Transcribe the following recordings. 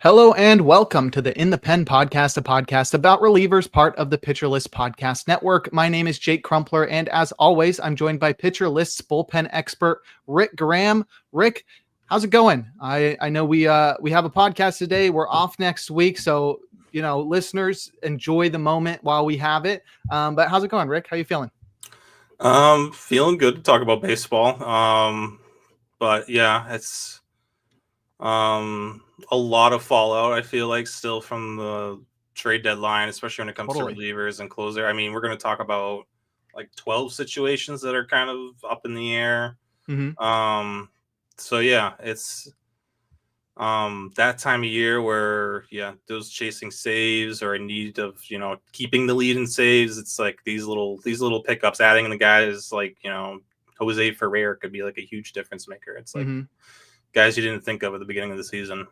Hello and welcome to the In the Pen podcast, a podcast about relievers, part of the Pitcher List podcast network. My name is Jake Crumpler, and as always, I'm joined by Pitcher List's bullpen expert, Rick Graham. Rick, how's it going? I know we have a podcast today. We're off next week, so listeners, enjoy the moment while we have it. But how's it going, Rick? How you feeling? Feeling good to talk about baseball. But yeah, it's a lot of fallout, I feel like, still from the trade deadline, especially when it comes to relievers and closer. I mean, we're going to talk about like 12 situations that are kind of up in the air. Mm-hmm. So yeah, it's that time of year where those chasing saves or in need of keeping the lead in saves. It's like these little pickups, adding the guys like Jose Ferrer could be like a huge difference maker. It's like guys you didn't think of at the beginning of the season.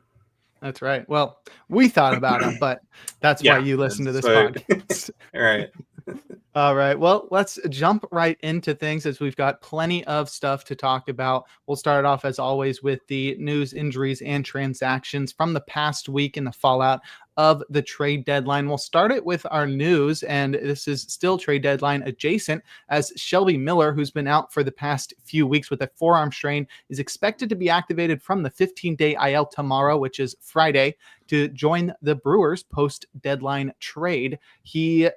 That's right. Well, we thought about it, but that's why you listen to this podcast. All right. All right. Well, let's jump right into things as we've got plenty of stuff to talk about. We'll start off, as always, with the news, injuries, and transactions from the past week and the fallout of the trade deadline. We'll start it with our news, and this is still trade deadline adjacent, as Shelby Miller, who's been out for the past few weeks with a forearm strain, is expected to be activated from the 15-day IL tomorrow, which is Friday, to join the Brewers post-deadline trade. He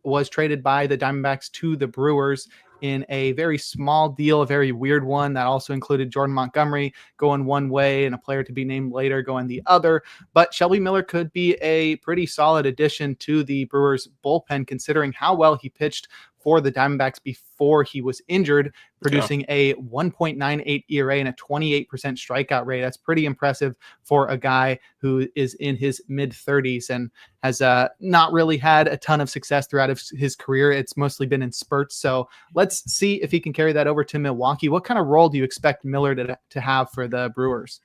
was traded by the Diamondbacks to the Brewers in a very small deal, a very weird one that also included Jordan Montgomery going one way and a player to be named later going the other. But Shelby Miller could be a pretty solid addition to the Brewers bullpen, considering how well he pitched for the Diamondbacks before he was injured, producing a 1.98 ERA and a 28% strikeout rate. That's pretty impressive for a guy who is in his mid-30s and has not really had a ton of success throughout his career. It's mostly been in spurts. So let's see if he can carry that over to Milwaukee. What kind of role do you expect Miller to have for the Brewers?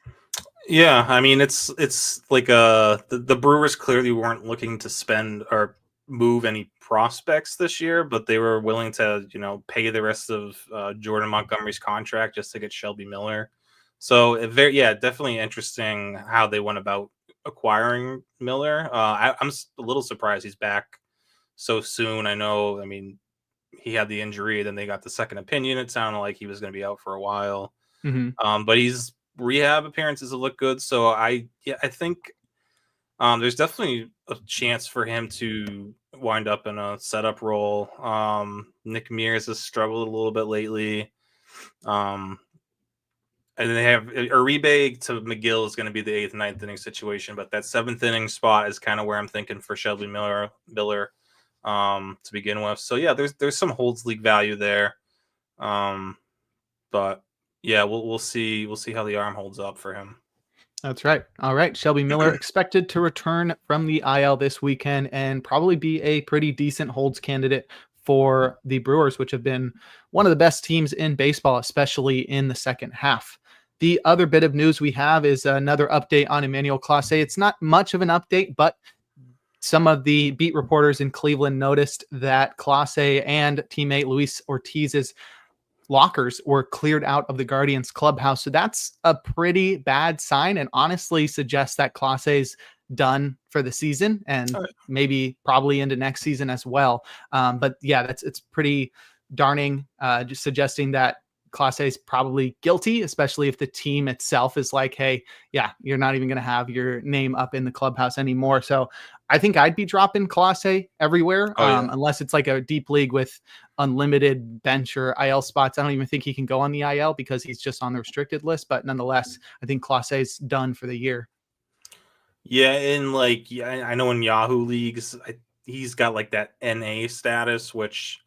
Yeah, I mean, it's like the Brewers clearly weren't looking to spend or move any prospects this year, but they were willing to, pay the rest of Jordan Montgomery's contract just to get Shelby Miller. So definitely interesting how they went about acquiring Miller. I'm a little surprised he's back so soon. I mean, he had the injury, then they got the second opinion. It sounded like he was going to be out for a while. But his rehab appearances have looked good. So I think there's definitely a chance for him to wind up in a setup role. Nick Mears has struggled a little bit lately. And then they have Uribe to McGill is going to be the 8th and 9th inning situation, but that 7th inning spot is kind of where I'm thinking for Shelby Miller to begin with. So yeah, there's some holds league value there. But yeah, we'll see how the arm holds up for him. That's right. All right. Shelby Miller expected to return from the IL this weekend and probably be a pretty decent holds candidate for the Brewers, which have been one of the best teams in baseball, especially in the second half. The other bit of news we have is another update on Emmanuel Clase. It's not much of an update, but some of the beat reporters in Cleveland noticed that Clase and teammate Luis Ortiz's lockers were cleared out of the Guardians clubhouse. So that's a pretty bad sign and honestly suggests that Clase's done for the season and maybe probably into next season as well. But yeah, it's pretty darning, just suggesting that Clase is probably guilty, especially if the team itself is like, hey, yeah, you're not even going to have your name up in the clubhouse anymore. So I think I'd be dropping Clase everywhere, unless it's like a deep league with unlimited bench or IL spots. I don't even think he can go on the IL because he's just on the restricted list. But nonetheless, I think Clase's done for the year. Yeah, and I know in Yahoo leagues, he's got like that NA status, which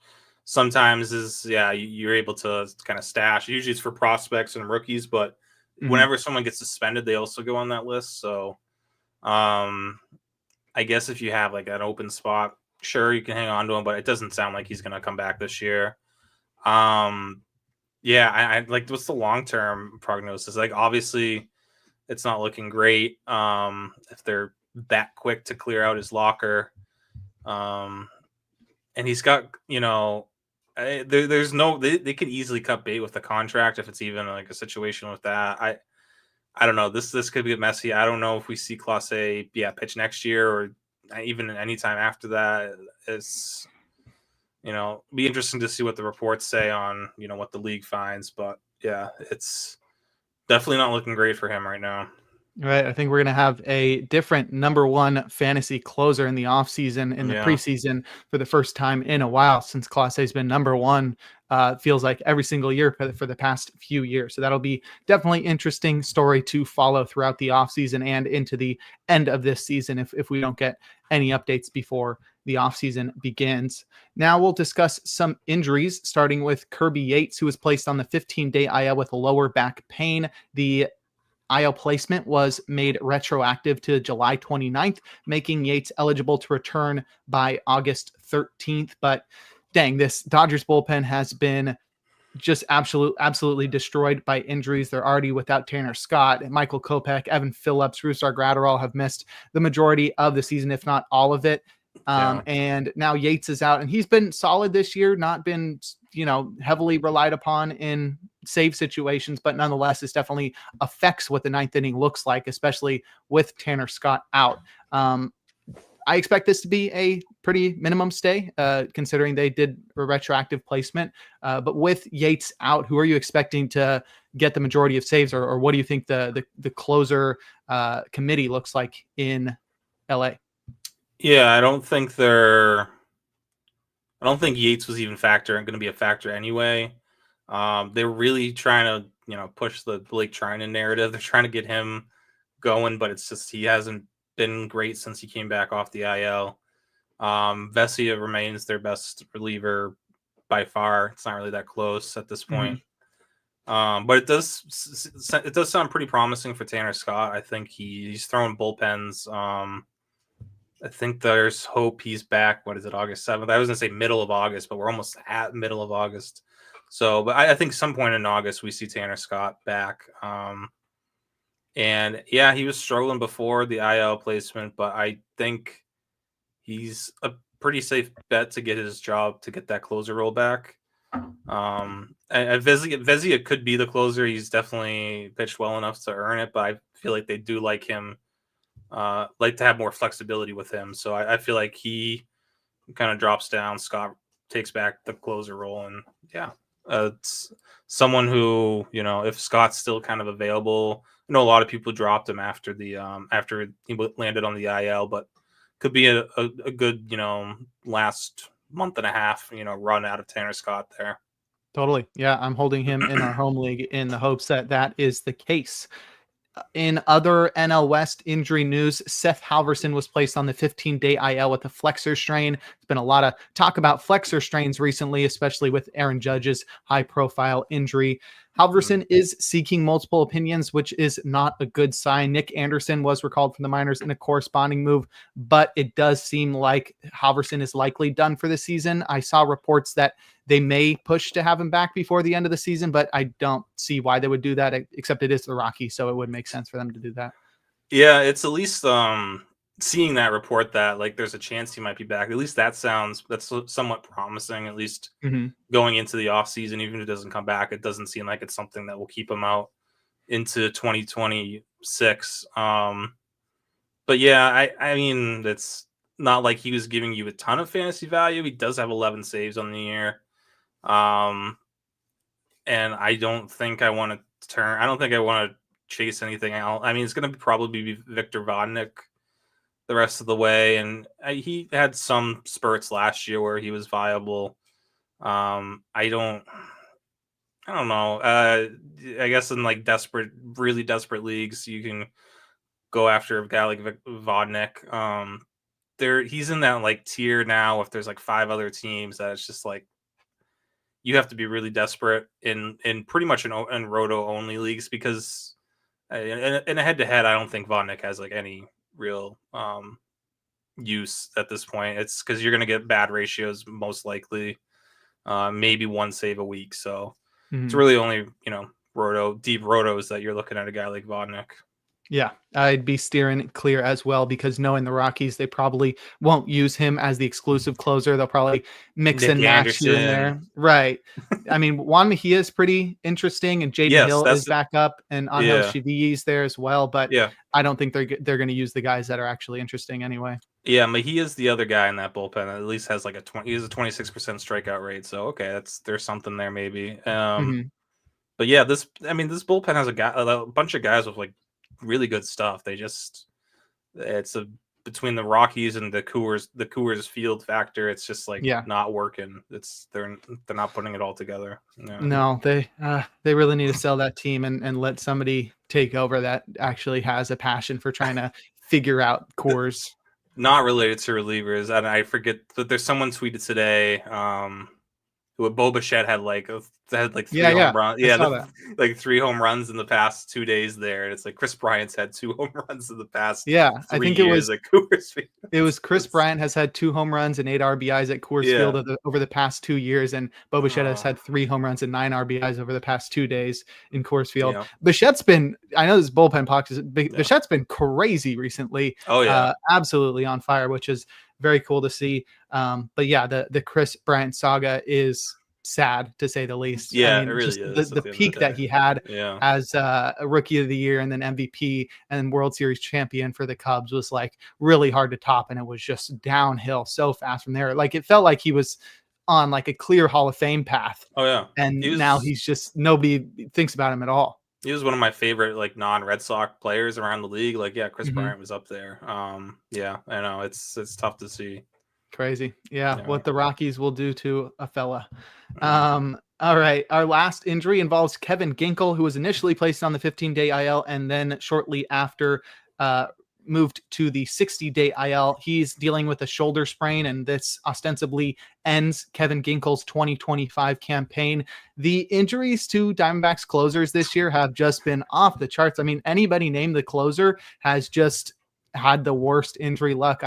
sometimes is you're able to kind of stash. Usually it's for prospects and rookies, but whenever someone gets suspended, they also go on that list. So I guess if you have like an open spot, sure, you can hang on to him, but it doesn't sound like he's going to come back this year. I like, what's the long-term prognosis? Like, obviously it's not looking great if they're that quick to clear out his locker. And he's got, there's no, they could easily cut bait with the contract if it's even like a situation with that. I don't know. This could get messy. I don't know if we see Clase pitch next year or even anytime after that. It's be interesting to see what the reports say on what the league finds. But yeah, it's definitely not looking great for him right now. Right. I think we're going to have a different number one fantasy closer in the offseason, in the preseason, for the first time in a while, since Clase has been number one, feels like every single year for the past few years. So that'll be definitely interesting story to follow throughout the offseason and into the end of this season if we don't get any updates before the offseason begins. Now we'll discuss some injuries, starting with Kirby Yates, who was placed on the 15-day IL with lower back pain. The IL placement was made retroactive to July 29th, making Yates eligible to return by August 13th. But dang, this Dodgers bullpen has been just absolutely destroyed by injuries. They're already without Tanner Scott, Michael Kopech, Evan Phillips, Rusar Gratterall have missed the majority of the season, if not all of it. And now Yates is out, and he's been solid this year, not been, heavily relied upon in save situations, but nonetheless, this definitely affects what the ninth inning looks like, especially with Tanner Scott out. I expect this to be a pretty minimum stay, considering they did a retroactive placement. But with Yates out, who are you expecting to get the majority of saves, or what do you think the closer committee looks like in LA? Yeah, I don't think Yates was even going to be a factor anyway. They're really trying to, push the Blake Trinan narrative. They're trying to get him going, but it's just he hasn't been great since he came back off the IL. Vesia remains their best reliever by far. It's not really that close at this point. But it does sound pretty promising for Tanner Scott. I think he's throwing bullpens. I think there's hope he's back. What is it, August 7th? I was going to say middle of August, but we're almost at middle of August. So, but I think some point in August we see Tanner Scott back. And yeah, he was struggling before the IL placement, but I think he's a pretty safe bet to get his job, to get that closer role back. Vesia could be the closer. He's definitely pitched well enough to earn it, but I feel like they do like him. Like to have more flexibility with him. So I feel like he kind of drops down. Scott takes back the closer role. And yeah, it's someone who, if Scott's still kind of available, I know a lot of people dropped him after after he landed on the IL, but could be a good, last month and a half, run out of Tanner Scott there. Totally. Yeah. I'm holding him in our home league in the hopes that is the case. In other NL West injury news, Seth Halverson was placed on the 15-day IL with a flexor strain. There's been a lot of talk about flexor strains recently, especially with Aaron Judge's high-profile injury. Halverson is seeking multiple opinions, which is not a good sign. Nick Anderson was recalled from the minors in a corresponding move, but it does seem like Halverson is likely done for the season. I saw reports that they may push to have him back before the end of the season, but I don't see why they would do that, except it is the Rockies, so it would make sense for them to do that. Yeah, it's at least seeing that report that like there's a chance he might be back. At least that's somewhat promising, at least going into the offseason. Even if it doesn't come back, it doesn't seem like it's something that will keep him out into 2026. But yeah, I mean, it's not like he was giving you a ton of fantasy value. He does have 11 saves on the year. And I don't think I want to chase anything else. I mean, it's going to probably be Victor Vodnik the rest of the way. And he had some spurts last year where he was viable. I don't know. I guess in like really desperate leagues, you can go after a guy like Vodnik. He's in that like tier now. If there's like 5 other teams, that it's just like you have to be really desperate in pretty much in roto only leagues, because in a head to head, I don't think Vodnik has like any real use at this point. It's because you're going to get bad ratios most likely, maybe 1 save a week. So it's really only deep rotos that you're looking at a guy like Vodnik. Yeah, I'd be steering clear as well because knowing the Rockies, they probably won't use him as the exclusive closer. They'll probably mix Nick and match here and Anderson. there. Right. I mean, Juan Mejia is pretty interesting, and Jaden Yes, Hill is that's back up, and Angel yeah. Chevilly's there as well. But Yeah. I don't think they're going to use the guys that are actually interesting anyway. Yeah, Mejia is the other guy in that bullpen that at least has like he has a 26% strikeout rate. So okay, there's something there maybe. Hmm. But yeah, this bullpen has a bunch of guys with like really good stuff. It's a between the Rockies and the Coors Field factor. It's just like Yeah. not working. They're not putting it all together. Yeah. No, they really need to sell that team and let somebody take over that actually has a passion for trying to figure out cores. Not related to relievers, and I forget that there's someone tweeted today. Who Bo Bichette had like three Yeah, home yeah. runs. I Yeah, saw that. like 3 home runs in the past 2 days there. And it's like Chris Bryant's had 2 home runs in the past Yeah, I 3 years at Coors Field. it was Chris Bryant has had 2 home runs and 8 RBIs at Coors Field Yeah. over the past 2 years, and Bo Bichette has Oh, had 3 home runs and 9 RBIs over the past 2 days in Coors Field. yeah. Bichette's been, I know this bullpen podcast, Yeah. Bichette's been crazy recently. Oh yeah. Absolutely on fire, which is very cool to see. But yeah, the Chris Bryant saga is sad to say the least. Yeah, I it mean, really just is the at the end of peak the that day. he had Yeah. as a rookie of the year and then MVP and World Series champion for the Cubs was like really hard to top. And it was just downhill so fast from there. Like it felt like he was on like a clear Hall of Fame path. Oh yeah. And now he's just, nobody thinks about him at all. He was one of my favorite like non-Red Sox players around the league. Like yeah, Chris Mhm. Bryant was up there. Yeah, I know it's tough to see. Crazy. Yeah, Yeah. what the Rockies will do to a fella. Mm. All right. Our last injury involves Kevin Ginkel, who was initially placed on the 15-day IL and then shortly after moved to the 60-day IL. He's dealing with a shoulder sprain, and this ostensibly ends Kevin Ginkel's 2025 campaign. The injuries to Diamondbacks closers this year have just been off the charts. I mean, anybody named the closer has just had the worst injury luck.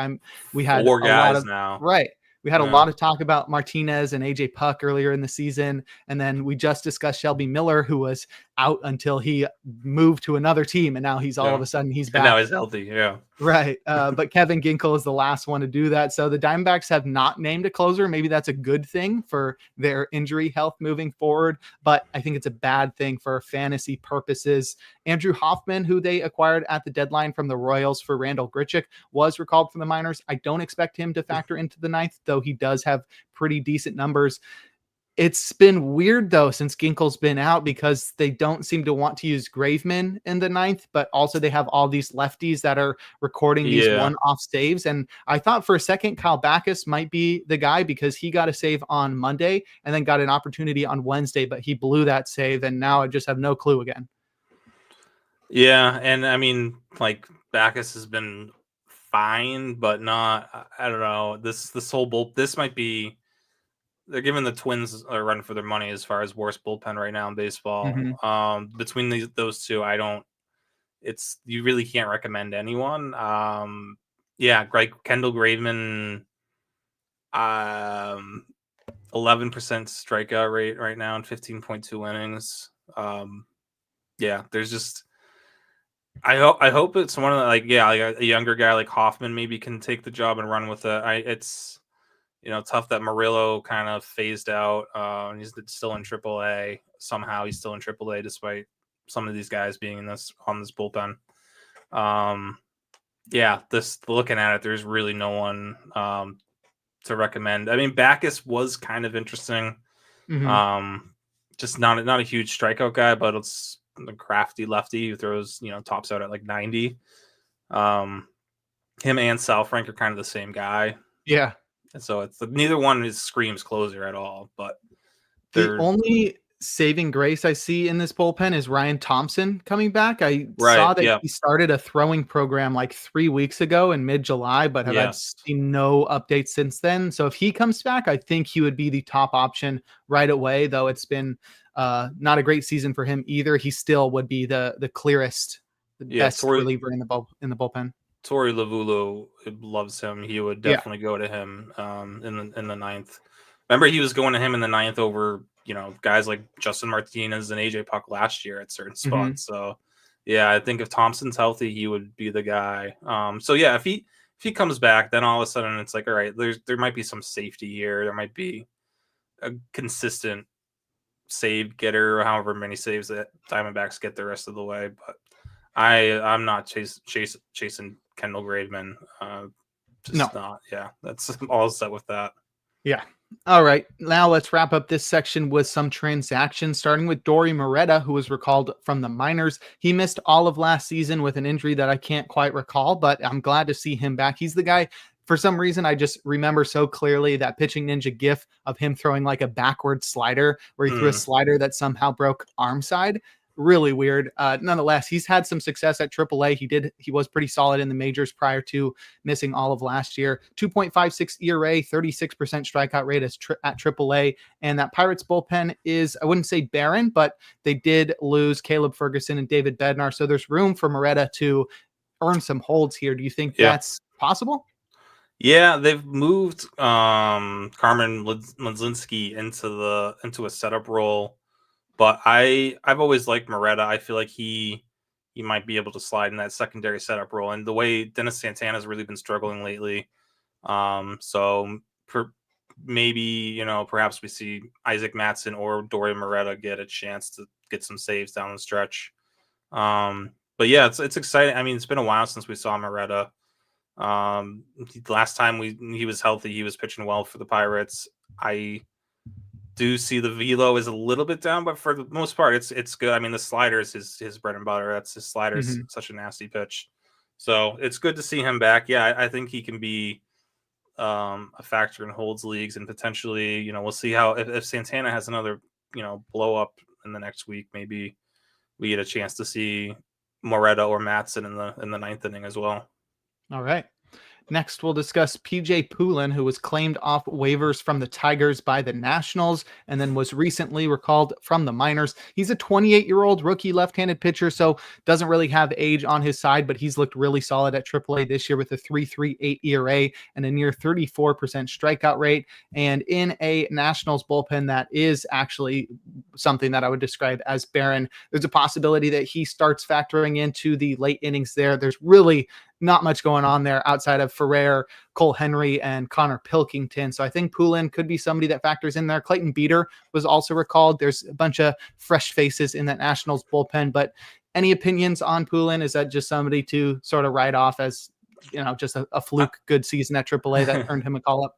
We had 4 a lot guys of now. right. We had a Yeah. lot of talk about Martinez and AJ Puck earlier in the season. And then we just discussed Shelby Miller, who was out until he moved to another team. And now he's all of a sudden he's And now back. he's healthy. Yeah. Right. But Kevin Ginkel is the last one to do that. So the Diamondbacks have not named a closer. Maybe that's a good thing for their injury health moving forward. But I think it's a bad thing for fantasy purposes. Andrew Hoffman, who they acquired at the deadline from the Royals for Randall Grichuk, was recalled from the minors. I don't expect him to factor into the ninth, though he does have pretty decent numbers. It's been weird, though, since Ginkel's been out because they don't seem to want to use Graveman in the ninth, but also they have all these lefties that are recording these one-off saves. And I thought for a second Kyle Backus might be the guy because he got a save on Monday and then got an opportunity on Wednesday, but he blew that save, and now I just have no clue again. Yeah, and I mean, like Backus has been fine, but not. I don't know. This might be. They're giving the Twins a run for their money as far as worst bullpen right now in baseball. Mm-hmm. Between those two, you really can't recommend anyone. Yeah, Kendall Graveman, 11% strikeout rate right now in 15.2 innings. Yeah, there's just. I hope it's one of the, like a younger guy like Hoffman maybe can take the job and run with it. It's tough that Murillo kind of phased out. He's still in AAA. Somehow he's still in AAA despite some of these guys being on this bullpen. Yeah, looking at it, there's really no one to recommend. I mean, Backus was kind of interesting. Mm-hmm. Just not a huge strikeout guy, but it's a crafty lefty who throws tops out at like 90. Him and Sal Frank are kind of the same guy. Yeah. And so it's neither one screams closer at all, but the only saving grace I see in this bullpen is Ryan Thompson coming back. I saw that he started a throwing program like 3 weeks ago in mid-July, but have had seen no updates since then. So if he comes back, I think he would be the top option right away, though it's been not a great season for him either. He still would be the clearest, best reliever in the bullpen. Tori Lavulo loves him. He would definitely go to him in the ninth. Remember, he was going to him in the ninth over guys like Justin Martinez and AJ Puck last year at certain spots. So Yeah, I think if Thompson's healthy, he would be the guy. So yeah, if he comes back, then all of a sudden it's like, all right, there might be some safety here. There might be a consistent save getter, or however many saves that Diamondbacks get the rest of the way. But I'm not chasing Kendall Graveman. Just No. not. Yeah, that's all set with that. Yeah. All right. Now let's wrap up this section with some transactions, starting with Dauri Moreta, who was recalled from the minors. He missed all of last season with an injury that I can't quite recall, but I'm glad to see him back. He's the guy. For some reason, I just remember so clearly that Pitching Ninja gif of him throwing like a backward slider where he threw a slider that somehow broke arm side. Really weird. Nonetheless, he's had some success at AAA. He was pretty solid in the majors prior to missing all of last year. 2.56 ERA, 36% strikeout rate at AAA. And that Pirates bullpen is, I wouldn't say barren, but they did lose Caleb Ferguson and David Bednar. So there's room for Moreta to earn some holds here. Do you think that's possible? Yeah, they've moved Carmen Mlodzinski into a setup role. But I've always liked Moreta. I feel like he might be able to slide in that secondary setup role. And the way Dennis Santana's really been struggling lately, maybe perhaps we see Isaac Mattson or Dauri Moreta get a chance to get some saves down the stretch. But yeah, it's exciting. I mean, it's been a while since we saw Moreta. Last time he was healthy, he was pitching well for the Pirates. I do see the velo is a little bit down, but for the most part, it's good. I mean, the slider is his bread and butter. That's his slider's such a nasty pitch. So it's good to see him back. Yeah, I think he can be a factor in holds leagues, and potentially, we'll see how if Santana has another, blow up in the next week, maybe we get a chance to see Moreta or Mattson in the ninth inning as well. All right. Next, we'll discuss PJ Poulin, who was claimed off waivers from the Tigers by the Nationals and then was recently recalled from the minors. He's a 28-year-old rookie left-handed pitcher, so doesn't really have age on his side, but he's looked really solid at AAA this year with a 3.38 ERA and a near 34% strikeout rate. And in a Nationals bullpen that is actually something that I would describe as barren, there's a possibility that he starts factoring into the late innings there. There's really not much going on there outside of Ferrer, Cole Henry, and Connor Pilkington. So I think Poulin could be somebody that factors in there. Clayton Beater was also recalled. There's a bunch of fresh faces in that Nationals bullpen, but any opinions on Poulin? Is that just somebody to sort of write off as, just a fluke good season at AAA that earned him a call up?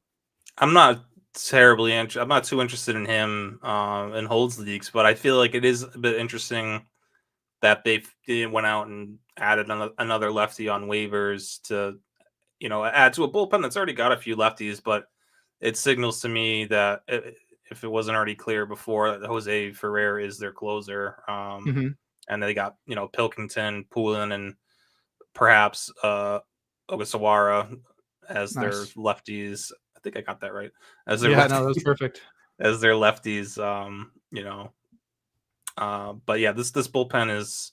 I'm not I'm not too interested in him in holds leagues, but I feel like it is a bit interesting that they went out and added another lefty on waivers to, add to a bullpen that's already got a few lefties. But it signals to me that if it wasn't already clear before, that Jose Ferrer is their closer. And they got, Pilkington, Poulin, and perhaps Ogasawara as their lefties. I think I got that right. As their that was perfect. As their lefties, but yeah, this bullpen is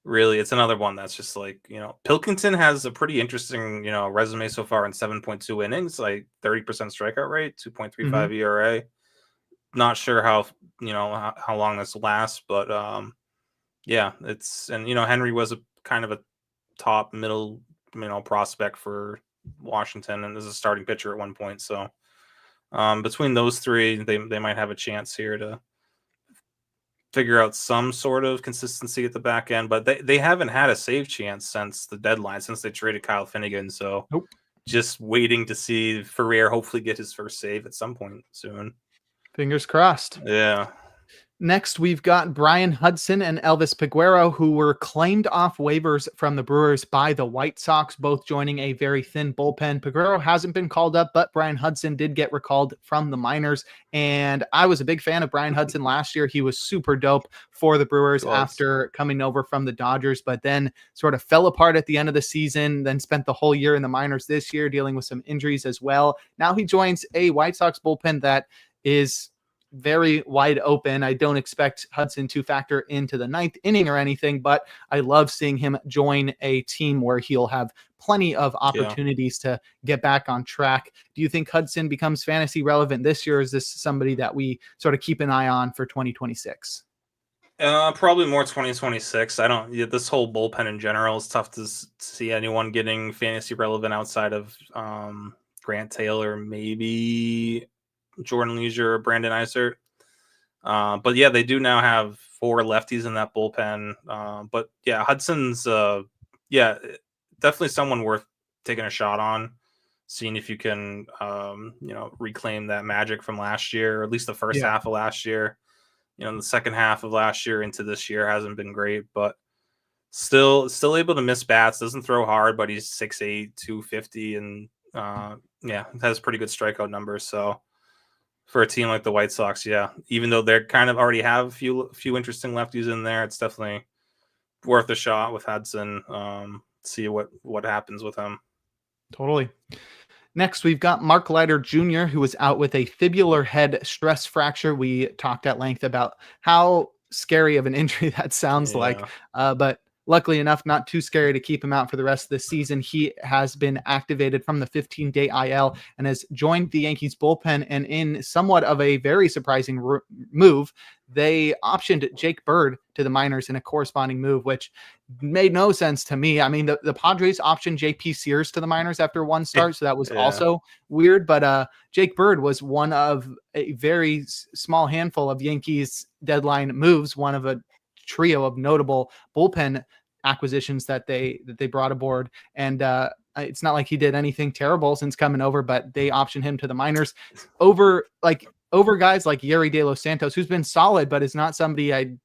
really, it's another one that's just like, Pilkington has a pretty interesting, resume so far in 7.2 innings, like 30% strikeout rate, 2.35 ERA. Not sure how long this lasts, but yeah, and Henry was a kind of a top middle, prospect for Washington and as a starting pitcher at one point. So between those three, they might have a chance here to figure out some sort of consistency at the back end, but they haven't had a save chance since the deadline, since they traded Kyle Finnegan. So just waiting to see Ferrer hopefully get his first save at some point soon. Fingers crossed. Yeah. Next, we've got Brian Hudson and Elvis Peguero, who were claimed off waivers from the Brewers by the White Sox, both joining a very thin bullpen. Peguero hasn't been called up, but Brian Hudson did get recalled from the minors. And I was a big fan of Brian Hudson last year. He was super dope for the Brewers after coming over from the Dodgers, but then sort of fell apart at the end of the season, then spent the whole year in the minors this year dealing with some injuries as well. Now he joins a White Sox bullpen that is very wide open. I don't expect Hudson to factor into the ninth inning or anything, but I love seeing him join a team where he'll have plenty of opportunities to get back on track. Do you think Hudson becomes fantasy relevant this year? Or is this somebody that we sort of keep an eye on for 2026? Probably more 2026. I don't. Yeah, this whole bullpen in general is tough to see anyone getting fantasy relevant outside of Grant Taylor, maybe Jordan Leisure or Brandon Isert. But yeah, they do now have 4 lefties in that bullpen. But yeah, Hudson's yeah, definitely someone worth taking a shot on, seeing if you can reclaim that magic from last year, or at least the first Yeah. half of last year. The second half of last year into this year hasn't been great, but still able to miss bats. Doesn't throw hard, but he's 6'8", 250, and has pretty good strikeout numbers. So for a team like the White Sox, yeah, even though they're kind of already have a few interesting lefties in there, it's definitely worth a shot with Hudson. See what happens with him. Totally. Next, we've got Mark Leiter Jr., who was out with a fibular head stress fracture. We talked at length about how scary of an injury that sounds like, but luckily enough, not too scary to keep him out for the rest of the season. He has been activated from the 15-day IL and has joined the Yankees bullpen. And in somewhat of a very surprising move, they optioned Jake Bird to the minors in a corresponding move, which made no sense to me. I mean, the Padres optioned JP Sears to the minors after one start, so that was also weird. But Jake Bird was one of a very small handful of Yankees deadline moves, one of a trio of notable bullpen acquisitions that they brought aboard. And it's not like he did anything terrible since coming over, but they optioned him to the minors over guys like Yuri De Los Santos, who's been solid, but is not somebody I'd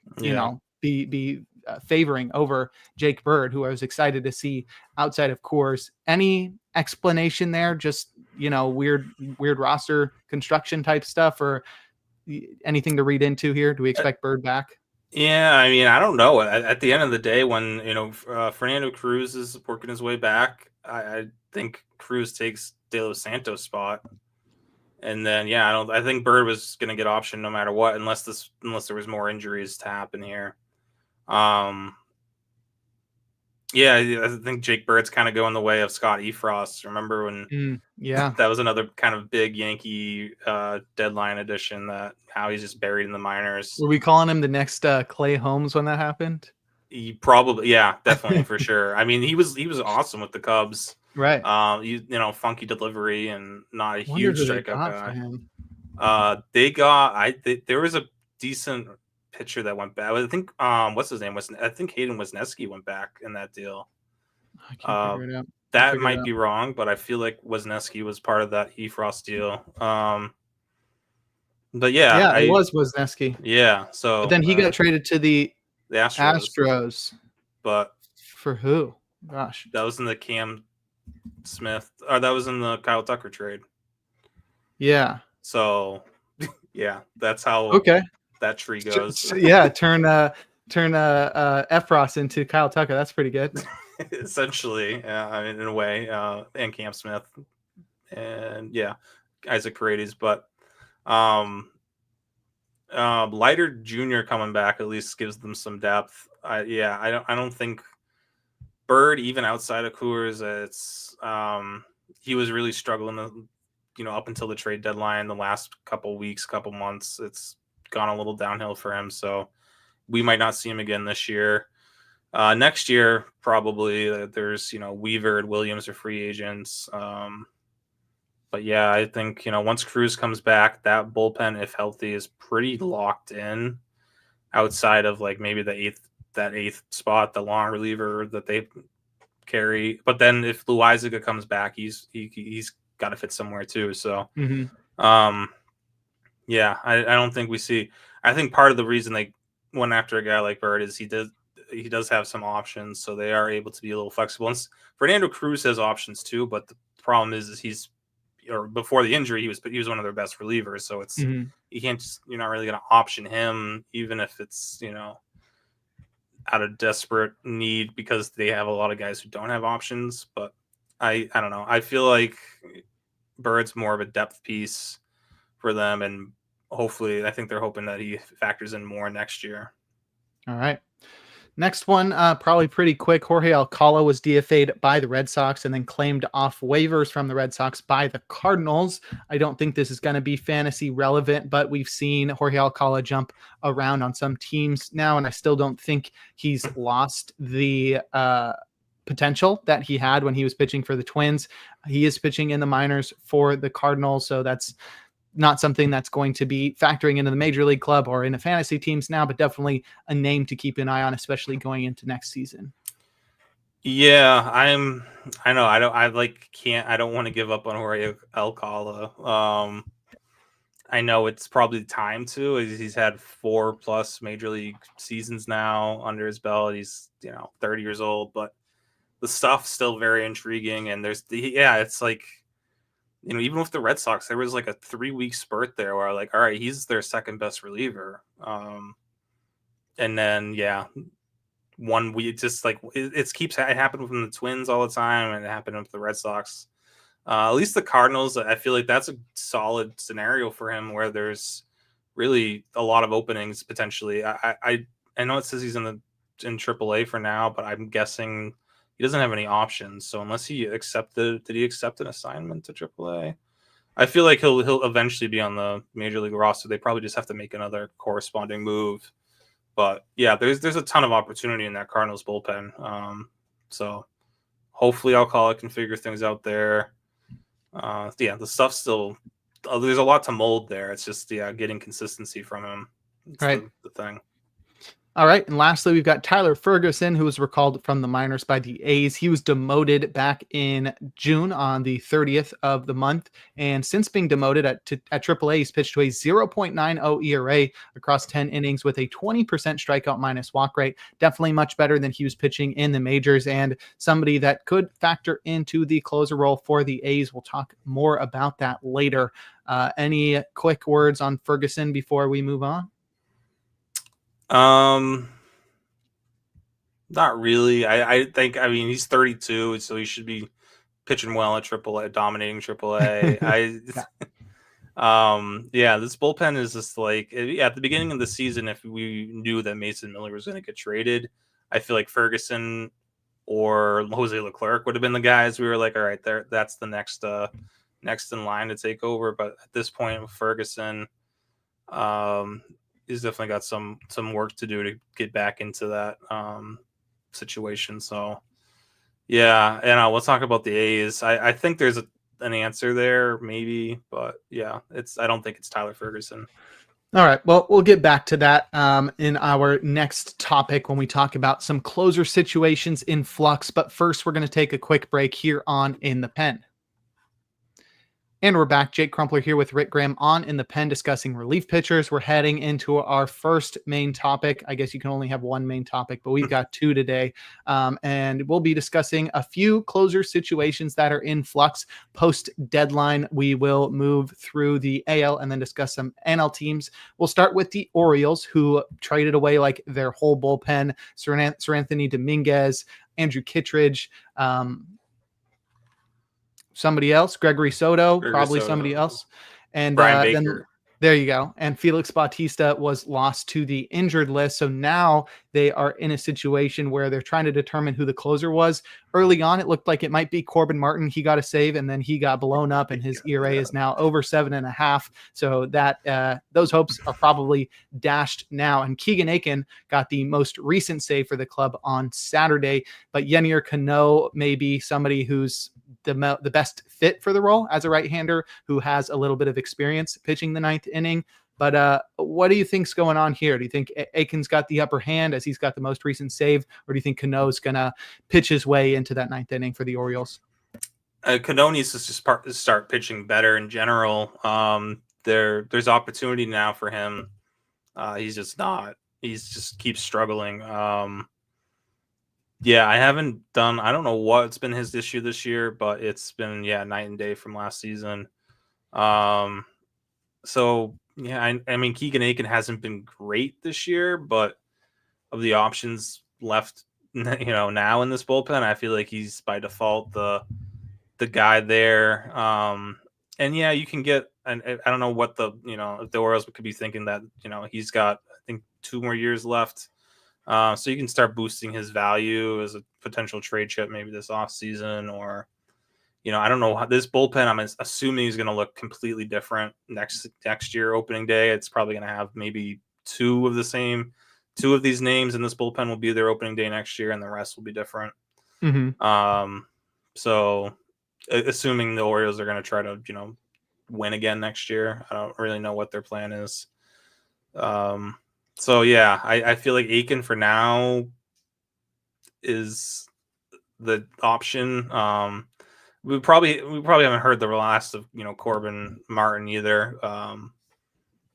be favoring over Jake Bird, who I was excited to see outside of Coors. Any explanation there? Just weird roster construction type stuff, or anything to read into here? Do we expect Bird back? Yeah, I mean, I don't know. At the end of the day, when Fernando Cruz is working his way back, I think Cruz takes De Los Santos' spot, and then I think Bird was going to get optioned no matter what, unless there was more injuries to happen here. Yeah, I think Jake Bird's kind of going the way of Scott Efros. Remember when? That was another kind of big Yankee deadline addition. That how he's just buried in the minors. Were we calling him the next Clay Holmes when that happened? He probably, definitely for sure. I mean, he was awesome with the Cubs, right? Funky delivery and not a Wonder huge who they strikeout got guy. for him. There was a decent pitcher that went back. I think what's his name was I think Hayden Wesneski went back in that deal. I can't figure it out. That might be wrong, but I feel like Wesneski was part of that Efros deal. But it was Wesneski. Yeah, so but then he got traded to the Astros. But for who? Gosh, that was in the Cam Smith, or that was in the Kyle Tucker trade. Yeah. So, that's how that tree goes. Turn Efros into Kyle Tucker. That's pretty good. Essentially, I mean, in a way, and Cam Smith, and Isaac Paredes, but Leiter Jr. coming back at least gives them some depth. I don't think Bird, even outside of Coors, it's he was really struggling up until the trade deadline. The last couple weeks, couple months, it's gone a little downhill for him. So we might not see him again this year. Next year, probably there's Weaver and Williams are free agents. But I think once Cruz comes back, that bullpen, if healthy, is pretty locked in. Outside of like maybe the eighth spot, the long reliever that they carry. But then if Loaizaga comes back, he's got to fit somewhere too. So, I don't think we see. I think part of the reason they went after a guy like Bird is he does have some options, so they are able to be a little flexible. And Fernando Cruz has options too, but the problem is before the injury he was one of their best relievers. So it's you can't you're not really going to option him, even if it's out of desperate need, because they have a lot of guys who don't have options. But I don't know. I feel like Bird's more of a depth piece for them, and hopefully, I think they're hoping that he factors in more next year. All right. Next one, probably pretty quick. Jorge Alcala was DFA'd by the Red Sox and then claimed off waivers from the Red Sox by the Cardinals. I don't think this is going to be fantasy relevant, but we've seen Jorge Alcala jump around on some teams now, and I still don't think he's lost the potential that he had when he was pitching for the Twins. He is pitching in the minors for the Cardinals, so that's not something that's going to be factoring into the major league club or into fantasy teams now, but definitely a name to keep an eye on, especially going into next season. Yeah, I don't want to give up on Jorge Alcala. I know it's probably time to. He's had 4+ major league seasons now under his belt. He's 30 years old, but the stuff's still very intriguing. And it's like, even with the Red Sox, there was like a 3-week spurt there where like, all right, he's their second best reliever. And then, 1 week, just like it happened with the Twins all the time, and it happened with the Red Sox. At least the Cardinals, I feel like that's a solid scenario for him where there's really a lot of openings potentially. I know it says he's in AAA for now, but I'm guessing he doesn't have any options. So unless did he accept an assignment to AAA? I feel like he'll eventually be on the major league roster. They probably just have to make another corresponding move. But yeah, there's a ton of opportunity in that Cardinals bullpen. So hopefully Alcala can figure things out there. The stuff still, there's a lot to mold there. It's just getting consistency from him. It's right. The thing. All right. And lastly, we've got Tyler Ferguson, who was recalled from the minors by the A's. He was demoted back in June on the 30th of the month. And since being demoted at AAA, he's pitched to a 0.90 ERA across 10 innings with a 20% strikeout minus walk rate. Definitely much better than he was pitching in the majors, and somebody that could factor into the closer role for the A's. We'll talk more about that later. Any quick words on Ferguson before we move on? Not really. I think, he's 32, so he should be pitching well at AAA, dominating AAA. This bullpen is just like, at the beginning of the season, if we knew that Mason Miller was going to get traded, I feel like Ferguson or Jose Leclerc would have been the guys we were like, all right, that's the next in line to take over. But at this point with Ferguson, he's definitely got some work to do to get back into that situation. So and we'll talk about the A's. I think there's an answer there maybe, but I don't think it's Tyler Ferguson. All right. Well, we'll get back to that in our next topic when we talk about some closer situations in flux. But first, we're going to take a quick break here on In the Pen. And we're back. Jake Crumpler here with Rick Graham on In the Pen discussing relief pitchers. We're heading into our first main topic. I guess you can only have one main topic, but we've got two today. And we'll be discussing a few closer situations that are in flux. Post deadline, we will move through the AL and then discuss some NL teams. We'll start with the Orioles, who traded away like their whole bullpen. Sir Anthony Dominguez, Andrew Kittredge, somebody else, Gregory Soto, somebody else. And Brian Baker. Then there you go. And Felix Bautista was lost to the injured list. So now they are in a situation where they're trying to determine who the closer was. Early on, it looked like it might be Corbin Martin. He got a save and then he got blown up and his ERA is now over 7.5. So that those hopes are probably dashed now. And Keegan Aiken got the most recent save for the club on Saturday. But Yennier Cano may be somebody who's the best fit for the role as a right-hander who has a little bit of experience pitching the ninth inning. But what do you think's going on here? Do you think Aiken's got the upper hand as he's got the most recent save, or do you think Cano's going to pitch his way into that ninth inning for the Orioles? Cano needs to just start pitching better in general. There's opportunity now for him. He's just not. He's just keeps struggling. I don't know what's been his issue this year, but it's been, night and day from last season. I mean, Keegan Aiken hasn't been great this year, but of the options left, now in this bullpen, I feel like he's by default the guy there. You can get, and I don't know what if the Orioles could be thinking that, he's got, I think, 2 more years left. So you can start boosting his value as a potential trade chip maybe this offseason, or, I don't know how this bullpen, I'm assuming he's going to look completely different next year opening day. It's probably going to have maybe two of these names in this bullpen will be their opening day next year, and the rest will be different. So assuming the Orioles are going to try to, win again next year, I don't really know what their plan is. So yeah, I feel like Aiken for now is the option. We probably haven't heard the last of Corbin Martin either.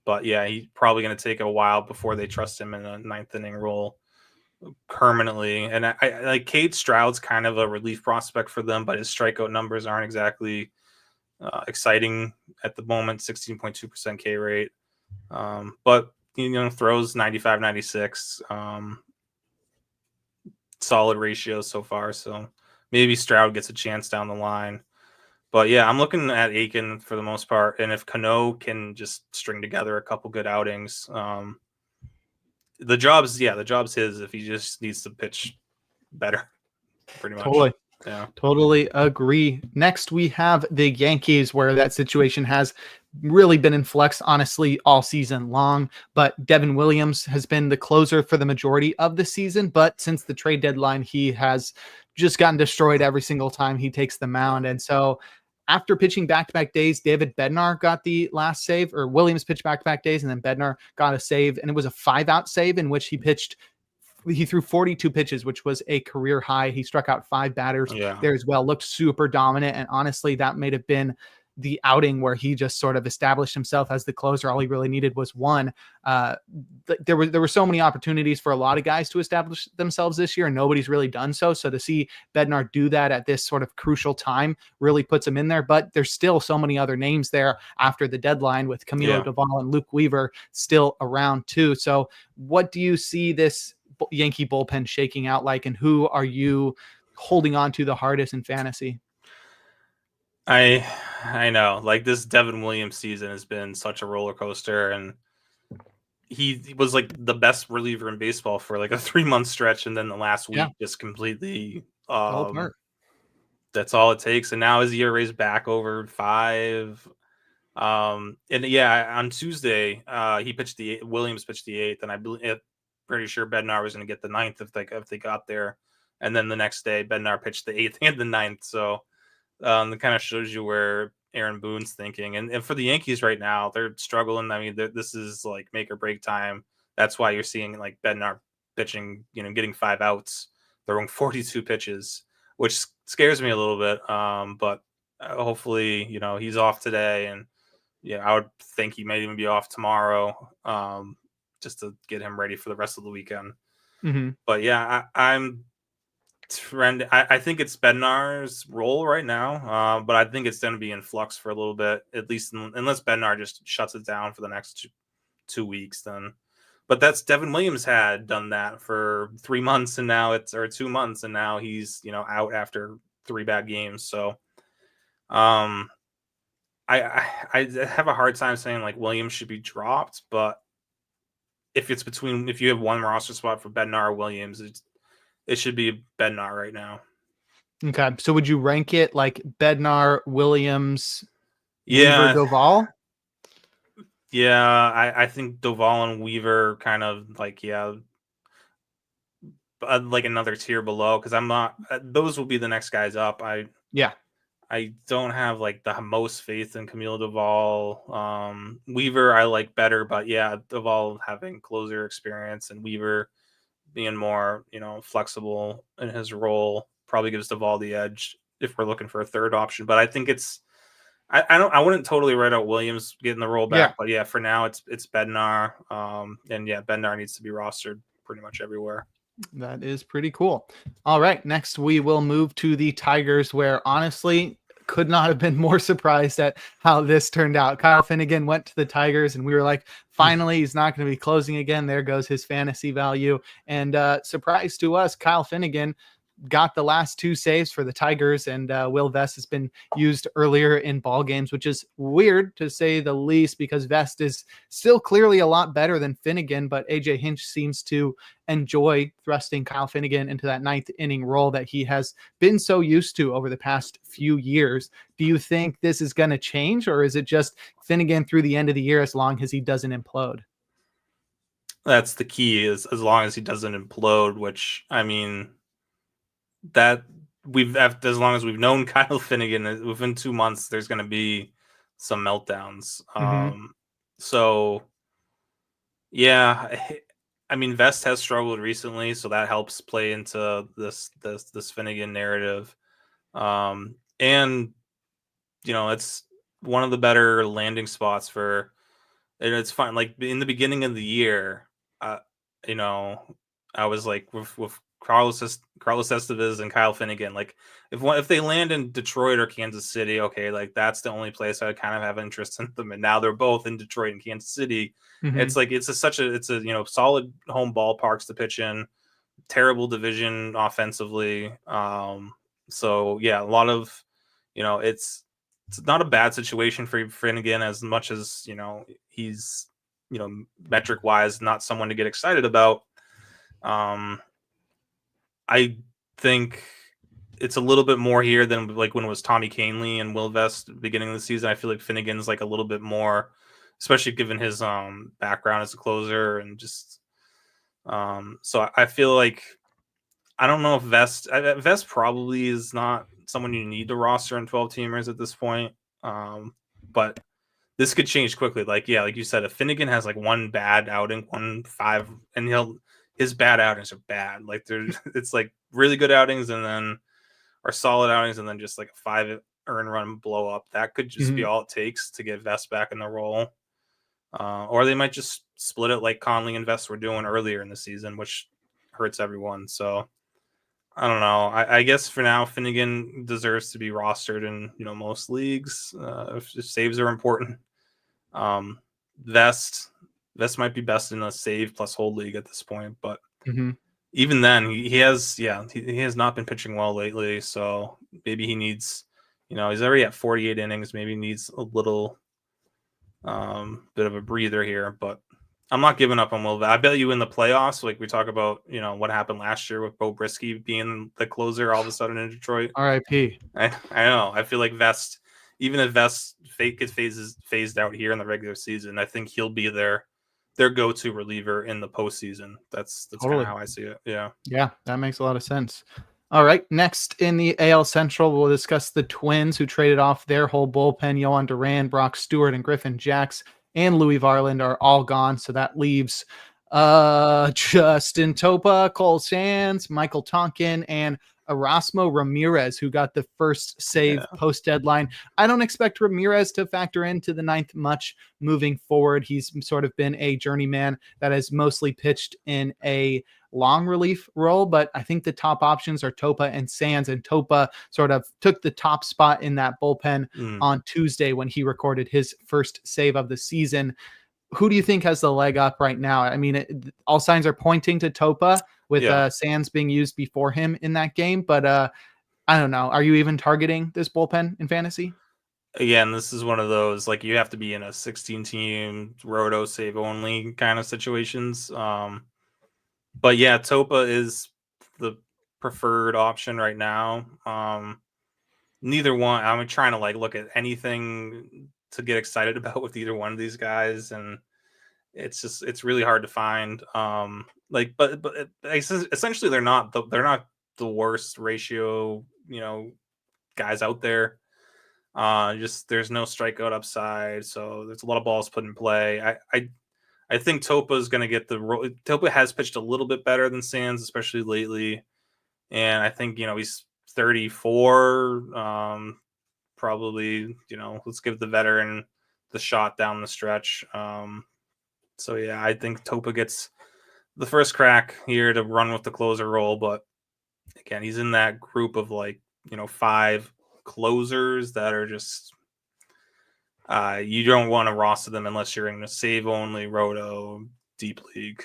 But yeah, he's probably going to take a while before they trust him in a ninth inning role permanently. And I like Cade Stroud's kind of a relief prospect for them, but his strikeout numbers aren't exactly exciting at the moment. 16.2% K rate, but throws 95, 96. Solid ratios so far, so maybe Stroud gets a chance down the line. But yeah, I'm looking at Aiken for the most part, and if Cano can just string together a couple good outings, the job's his if he just needs to pitch better, pretty much. Totally agree. Next, we have the Yankees, where that situation has really been in flux, honestly, all season long. But Devin Williams has been the closer for the majority of the season. But since the trade deadline, he has just gotten destroyed every single time he takes the mound. And so after pitching back-to-back days, David Bednar got the last save, or Williams pitched back-to-back days, and then Bednar got a save. And it was a 5-out save in which he threw 42 pitches, which was a career high. He struck out 5 batters there as well, looked super dominant. And honestly, that may have been the outing where he just sort of established himself as the closer. All he really needed was one. There were so many opportunities for a lot of guys to establish themselves this year, and nobody's really done so. So to see Bednar do that at this sort of crucial time really puts him in there. But there's still so many other names there after the deadline, with Camilo Doval and Luke Weaver still around too. So what do you see this Yankee bullpen shaking out like, and who are you holding on to the hardest in fantasy? I know, like, this Devin Williams season has been such a roller coaster, and he was like the best reliever in baseball for like a 3-month stretch, and then the last week just completely that's all it takes. And now his ERA is back over 5. And on Tuesday Williams pitched the 8th, and I believe pretty sure Bednar was going to get the 9th if they got there. And then the next day Bednar pitched the 8th and the 9th. So it kind of shows you where Aaron Boone's thinking. And for the Yankees right now, they're struggling. I mean, this is like make or break time. That's why you're seeing like Bednar pitching, getting 5 outs, throwing 42 pitches, which scares me a little bit. But hopefully, he's off today, and I would think he may even be off tomorrow, just to get him ready for the rest of the weekend. But yeah, I think it's Bednar's role right now, but I think it's going to be in flux for a little bit, at least unless Bednar just shuts it down for the next 2 weeks. Then, but that's Devin Williams had done that for 3 months, and now 2 months, and now he's out after 3 bad games. So, I have a hard time saying like Williams should be dropped, but if you have one roster spot for Bednar or Williams, it should be Bednar right now. Okay. So would you rank it like Bednar, Williams, Weaver, Doval? Yeah, I think Doval and Weaver kind of like, like another tier below, because I'm not, those will be the next guys up. I don't have like the most faith in Camilo Doval. Weaver I like better, but Doval having closer experience and Weaver being more, flexible in his role probably gives Doval the edge if we're looking for a third option. But I think I wouldn't totally write out Williams getting the role back, but for now it's Bednar. And Bednar needs to be rostered pretty much everywhere. That is pretty cool. All right. Next, we will move to the Tigers, where honestly could not have been more surprised at how this turned out. Kyle Finnegan went to the Tigers, and we were like, finally, he's not going to be closing again. There goes his fantasy value. And surprise to us, Kyle Finnegan got the last 2 saves for the Tigers, and Will Vest has been used earlier in ball games, which is weird to say the least, because Vest is still clearly a lot better than Finnegan, but AJ Hinch seems to enjoy thrusting Kyle Finnegan into that 9th inning role that he has been so used to over the past few years. Do you think this is going to change, or is it just Finnegan through the end of the year as long as he doesn't implode? That's the key, is as long as he doesn't implode, which, I mean, that as long as we've known Kyle Finnegan, within 2 months, there's going to be some meltdowns. So yeah, I mean, Vest has struggled recently, so that helps play into this Finnegan narrative. And it's one of the better landing spots for, and it's fine. Like in the beginning of the year, I was like with Carlos Estevez and Kyle Finnegan. Like if they land in Detroit or Kansas City, okay, like that's the only place I kind of have interest in them. And now they're both in Detroit and Kansas City. It's like it's a solid home ballparks to pitch in. Terrible division offensively. So yeah, a lot of it's not a bad situation for Finnegan, as much as he's metric wise not someone to get excited about. I think it's a little bit more here than like when it was Tommy Kahnle and Will Vest beginning of the season. I feel like Finnegan's like a little bit more, especially given his background as a closer, and just so I feel like, I don't know if Vest probably is not someone you need to roster in 12 teamers at this point. But this could change quickly. Like you said, if Finnegan has like one bad outing, 1-5, and his bad outings are bad. Like it's like really good outings and then are solid outings, and then just like a 5 earned run blow up. That could just be all it takes to get Vest back in the role. Or they might just split it like Conley and Vest were doing earlier in the season, which hurts everyone. So I don't know. I guess for now, Finnegan deserves to be rostered in most leagues if saves are important. Vest might be best in a save plus hold league at this point, but even then, he has not been pitching well lately. So maybe he needs, he's already at 48 innings. Maybe he needs a little bit of a breather here, but I'm not giving up on Will. I bet you in the playoffs, like we talk about, what happened last year with Bo Brisky being the closer all of a sudden in Detroit. R.I.P. I know. I feel like Vest, even if Vest gets phased out here in the regular season, I think he'll be their go-to reliever in the postseason. That's totally kind of how I see it. Yeah, that makes a lot of sense. All right, next in the AL Central, we'll discuss the Twins, who traded off their whole bullpen. Yohan Duran, Brock Stewart, and Griffin Jacks and Louis Varland are all gone. So that leaves Justin Topa, Cole Sands, Michael Tonkin, and Erasmo Ramirez, who got the first save post-deadline. I don't expect Ramirez to factor into the 9th much moving forward. He's sort of been a journeyman that has mostly pitched in a long relief role, but I think the top options are Topa and Sands, and Topa sort of took the top spot in that bullpen on Tuesday when he recorded his first save of the season. Who do you think has the leg up right now? I mean, all signs are pointing to Topa, with Sands being used before him in that game, but I don't know. Are you even targeting this bullpen in fantasy? Again, this is one of those, like, you have to be in a 16-team roto save only kind of situations. But yeah, Topa is the preferred option right now. Neither one, I'm trying to like look at anything to get excited about with either one of these guys, and it's really hard to find. But essentially they're not the worst ratio, guys out there. Just there's no strikeout upside, so there's a lot of balls put in play. I think Topa is going to get the role. Topa has pitched a little bit better than Sands, especially lately, and I think he's 34. Probably let's give the veteran the shot down the stretch. So yeah, I think Topa gets the first crack here to run with the closer role, but again, he's in that group of 5 closers that are just you don't want to roster them unless you're in a save only roto deep league.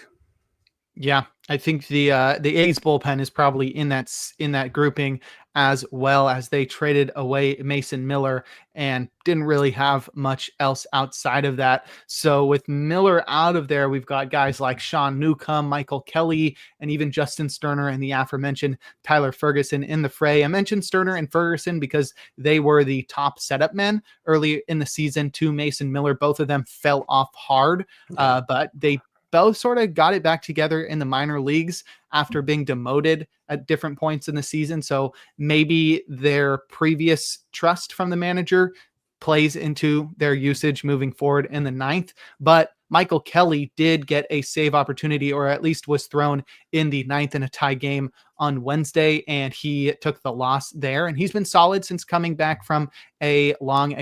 Yeah, I think the A's bullpen is probably in that grouping, as well, as they traded away Mason Miller and didn't really have much else outside of that. So with Miller out of there, we've got guys like Sean Newcomb, Michael Kelly, and even Justin Sterner and the aforementioned Tyler Ferguson in the fray. I mentioned Sterner and Ferguson because they were the top setup men early in the season to Mason Miller. Both of them fell off hard, but they both sort of got it back together in the minor leagues after being demoted at different points in the season. So maybe their previous trust from the manager plays into their usage moving forward in the ninth. But Michael Kelly did get a save opportunity, or at least was thrown in the ninth in a tie game on Wednesday, and he took the loss there. And he's been solid since coming back from a long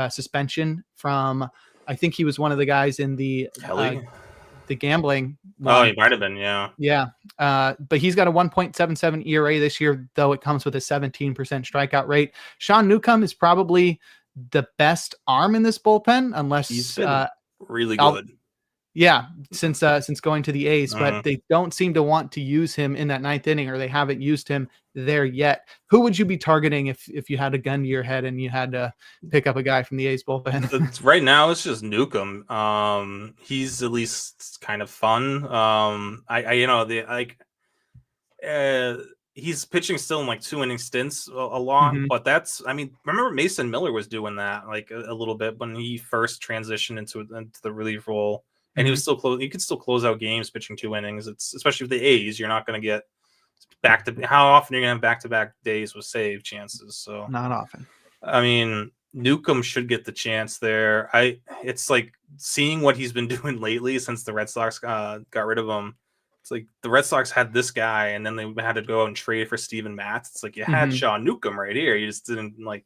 suspension from, I think he was one of the guys in the gambling one. Oh, he might have been, yeah. Yeah. But he's got a 1.77 ERA this year, though it comes with a 17% strikeout rate. Sean Newcomb is probably the best arm in this bullpen, unless he's been really good. Since going to the A's, but they don't seem to want to use him in that ninth inning, or they haven't used him there yet. Who would you be targeting if you had a gun to your head and you had to pick up a guy from the A's bullpen? Right now, it's just Newcomb. He's at least kind of fun. He's pitching still in like 2-inning stints a lot, but remember Mason Miller was doing that like a little bit when he first transitioned into the relief role. And he was still close. You could still close out games pitching 2 innings. It's especially with the A's, you're not going to get back to. How often are you going to have back-to-back days with save chances? So not often. I mean, Newcomb should get the chance there. It's like seeing what he's been doing lately since the Red Sox got rid of him. It's like the Red Sox had this guy, and then they had to go out and trade for Steven Matz. It's like you had Sean Newcomb right here. You just didn't like.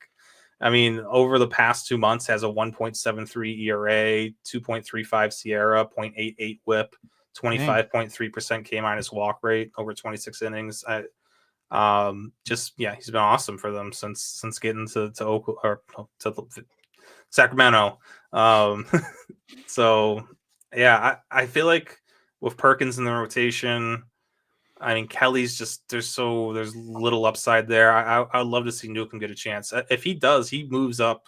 I mean, over the past 2 months, has a 1.73 ERA, 2.35 Sierra, 0.88 WHIP, 25.3% K- walk rate over 26 innings. He's been awesome for them since getting to Oakland or to Sacramento. So yeah, I feel like with Perkins in the rotation. I mean, Kelly's just there's little upside there. I'd love to see Newcomb get a chance. If he does, he moves up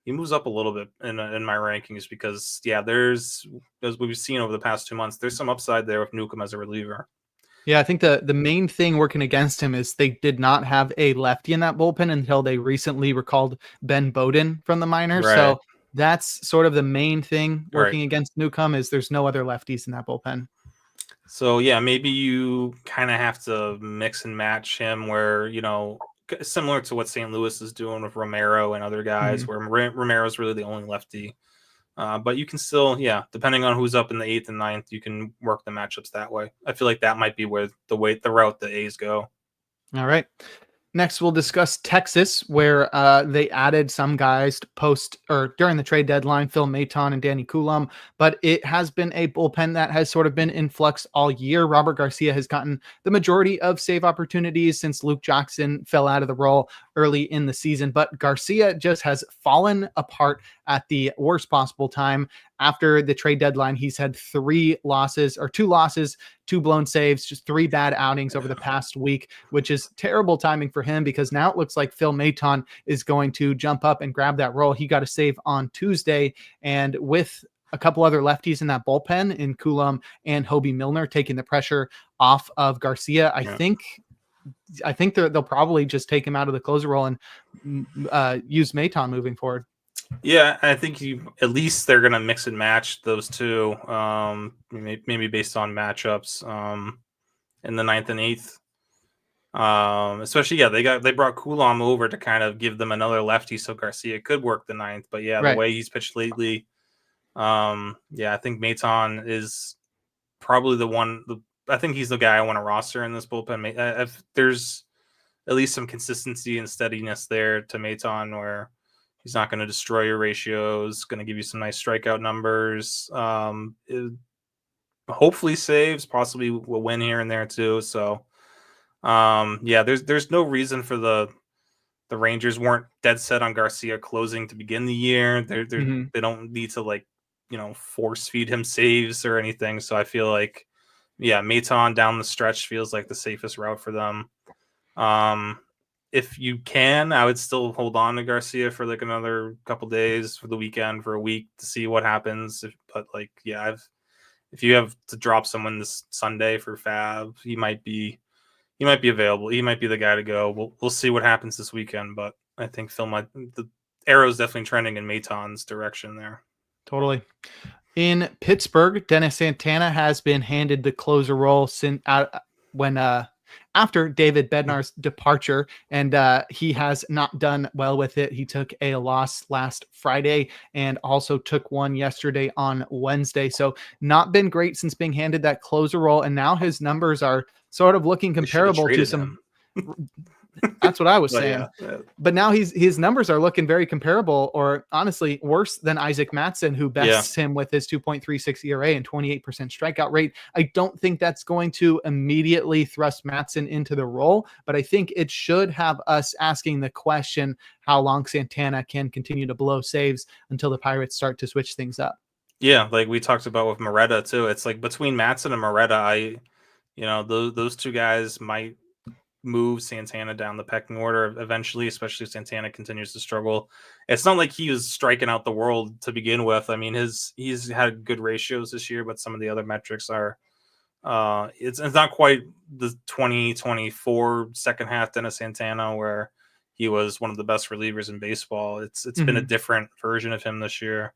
a little bit in my rankings because there's, as we've seen over the past 2 months, there's some upside there with Newcomb as a reliever. Yeah, I think the main thing working against him is they did not have a lefty in that bullpen until they recently recalled Ben Bowden from the minors. Right. So that's sort of the main thing working against Newcomb is there's no other lefties in that bullpen. So, yeah, maybe you kind of have to mix and match him where, similar to what St. Louis is doing with Romero and other guys, where Romero's really the only lefty. But you can still, depending on who's up in the 8th and 9th, you can work the matchups that way. I feel like that might be where the route the A's go. All right. Next, we'll discuss Texas, where they added some guys during the trade deadline, Phil Maton and Danny Coulomb, but it has been a bullpen that has sort of been in flux all year. Robert Garcia has gotten the majority of save opportunities since Luke Jackson fell out of the role early in the season, but Garcia just has fallen apart at the worst possible time. After the trade deadline, he's had 2 losses, 2 blown saves, just 3 bad outings over the past week, which is terrible timing for him because now it looks like Phil Maton is going to jump up and grab that role. He got a save on Tuesday, and with a couple other lefties in that bullpen in Coulomb and Hobie Milner taking the pressure off of Garcia, I think they'll probably just take him out of the closer role and use Maton moving forward. Yeah, I think at least they're going to mix and match those two, maybe based on matchups in the 9th and 8th. Especially, they brought Coulomb over to kind of give them another lefty so Garcia could work the 9th. But the way he's pitched lately, I think Maton is probably the one. I think he's the guy I want to roster in this bullpen. If there's at least some consistency and steadiness there to Maton where he's not going to destroy your ratios, going to give you some nice strikeout numbers. Hopefully saves, possibly will win here and there too. So, there's no reason for the Rangers weren't dead set on Garcia closing to begin the year. They don't need to force feed him saves or anything. So I feel like yeah, Maton down the stretch feels like the safest route for them. If you can, I would still hold on to Garcia for like another couple days for the weekend, for a week to see what happens. But like, yeah, if you have to drop someone this Sunday for Fab, he might be available. He might be the guy to go. We'll see what happens this weekend, but I think the arrow's definitely trending in Maton's direction there. Totally. In Pittsburgh, Dennis Santana has been handed the closer role since after David Bednar's departure, and he has not done well with it. He took a loss last Friday and also took one yesterday on Wednesday. So not been great since being handed that closer role, and now his numbers are sort of looking comparable to some. That's what I was saying. Yeah. But now his numbers are looking very comparable, or honestly worse than Isaac Mattson, who bests him with his 2.36 ERA and 28% strikeout rate. I don't think that's going to immediately thrust Mattson into the role, but I think it should have us asking the question how long Santana can continue to blow saves until the Pirates start to switch things up. Yeah, like we talked about with Moreta too. It's like between Mattson and Moreta, those two guys might move Santana down the pecking order eventually, especially if Santana continues to struggle. It's not like he was striking out the world to begin with. I mean, he's had good ratios this year, but some of the other metrics are it's not quite the 2024 second half Dennis Santana where he was one of the best relievers in baseball. It's been a different version of him this year.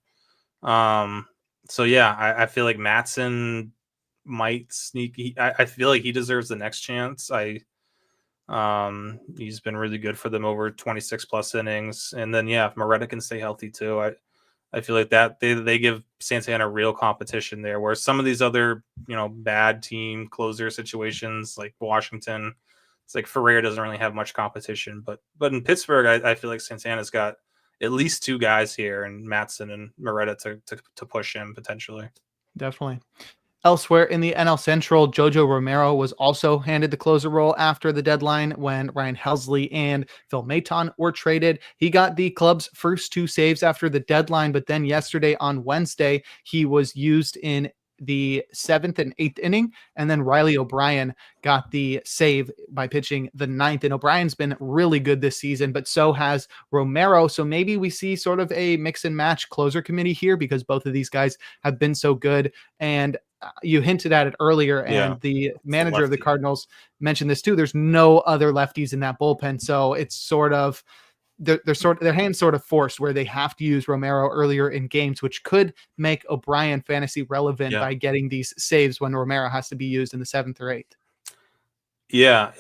So yeah, I feel like Mattson might sneak. I feel like he deserves the next chance. He's been really good for them over 26 plus innings. And then, yeah, if Moreta can stay healthy too, I feel like that they give Santana real competition there, where some of these other, bad team closer situations like Washington, it's like Ferrer doesn't really have much competition, but in Pittsburgh, I feel like Santana's got at least two guys here, and Mattson and Moreta to push him potentially. Definitely. Elsewhere in the NL Central, Jojo Romero was also handed the closer role after the deadline when Ryan Helsley and Phil Maton were traded. He got the club's first two saves after the deadline, but then yesterday on Wednesday, he was used in the 7th and 8th inning, and then Riley O'Brien got the save by pitching the 9th. And O'Brien's been really good this season, but so has Romero. So maybe we see sort of a mix and match closer committee here because both of these guys have been so good. And you hinted at it earlier, and the manager of the Cardinals mentioned this too. There's no other lefties in that bullpen, so it's sort of their hands sort of forced where they have to use Romero earlier in games, which could make O'Brien fantasy relevant by getting these saves when Romero has to be used in the 7th or 8th. Yeah,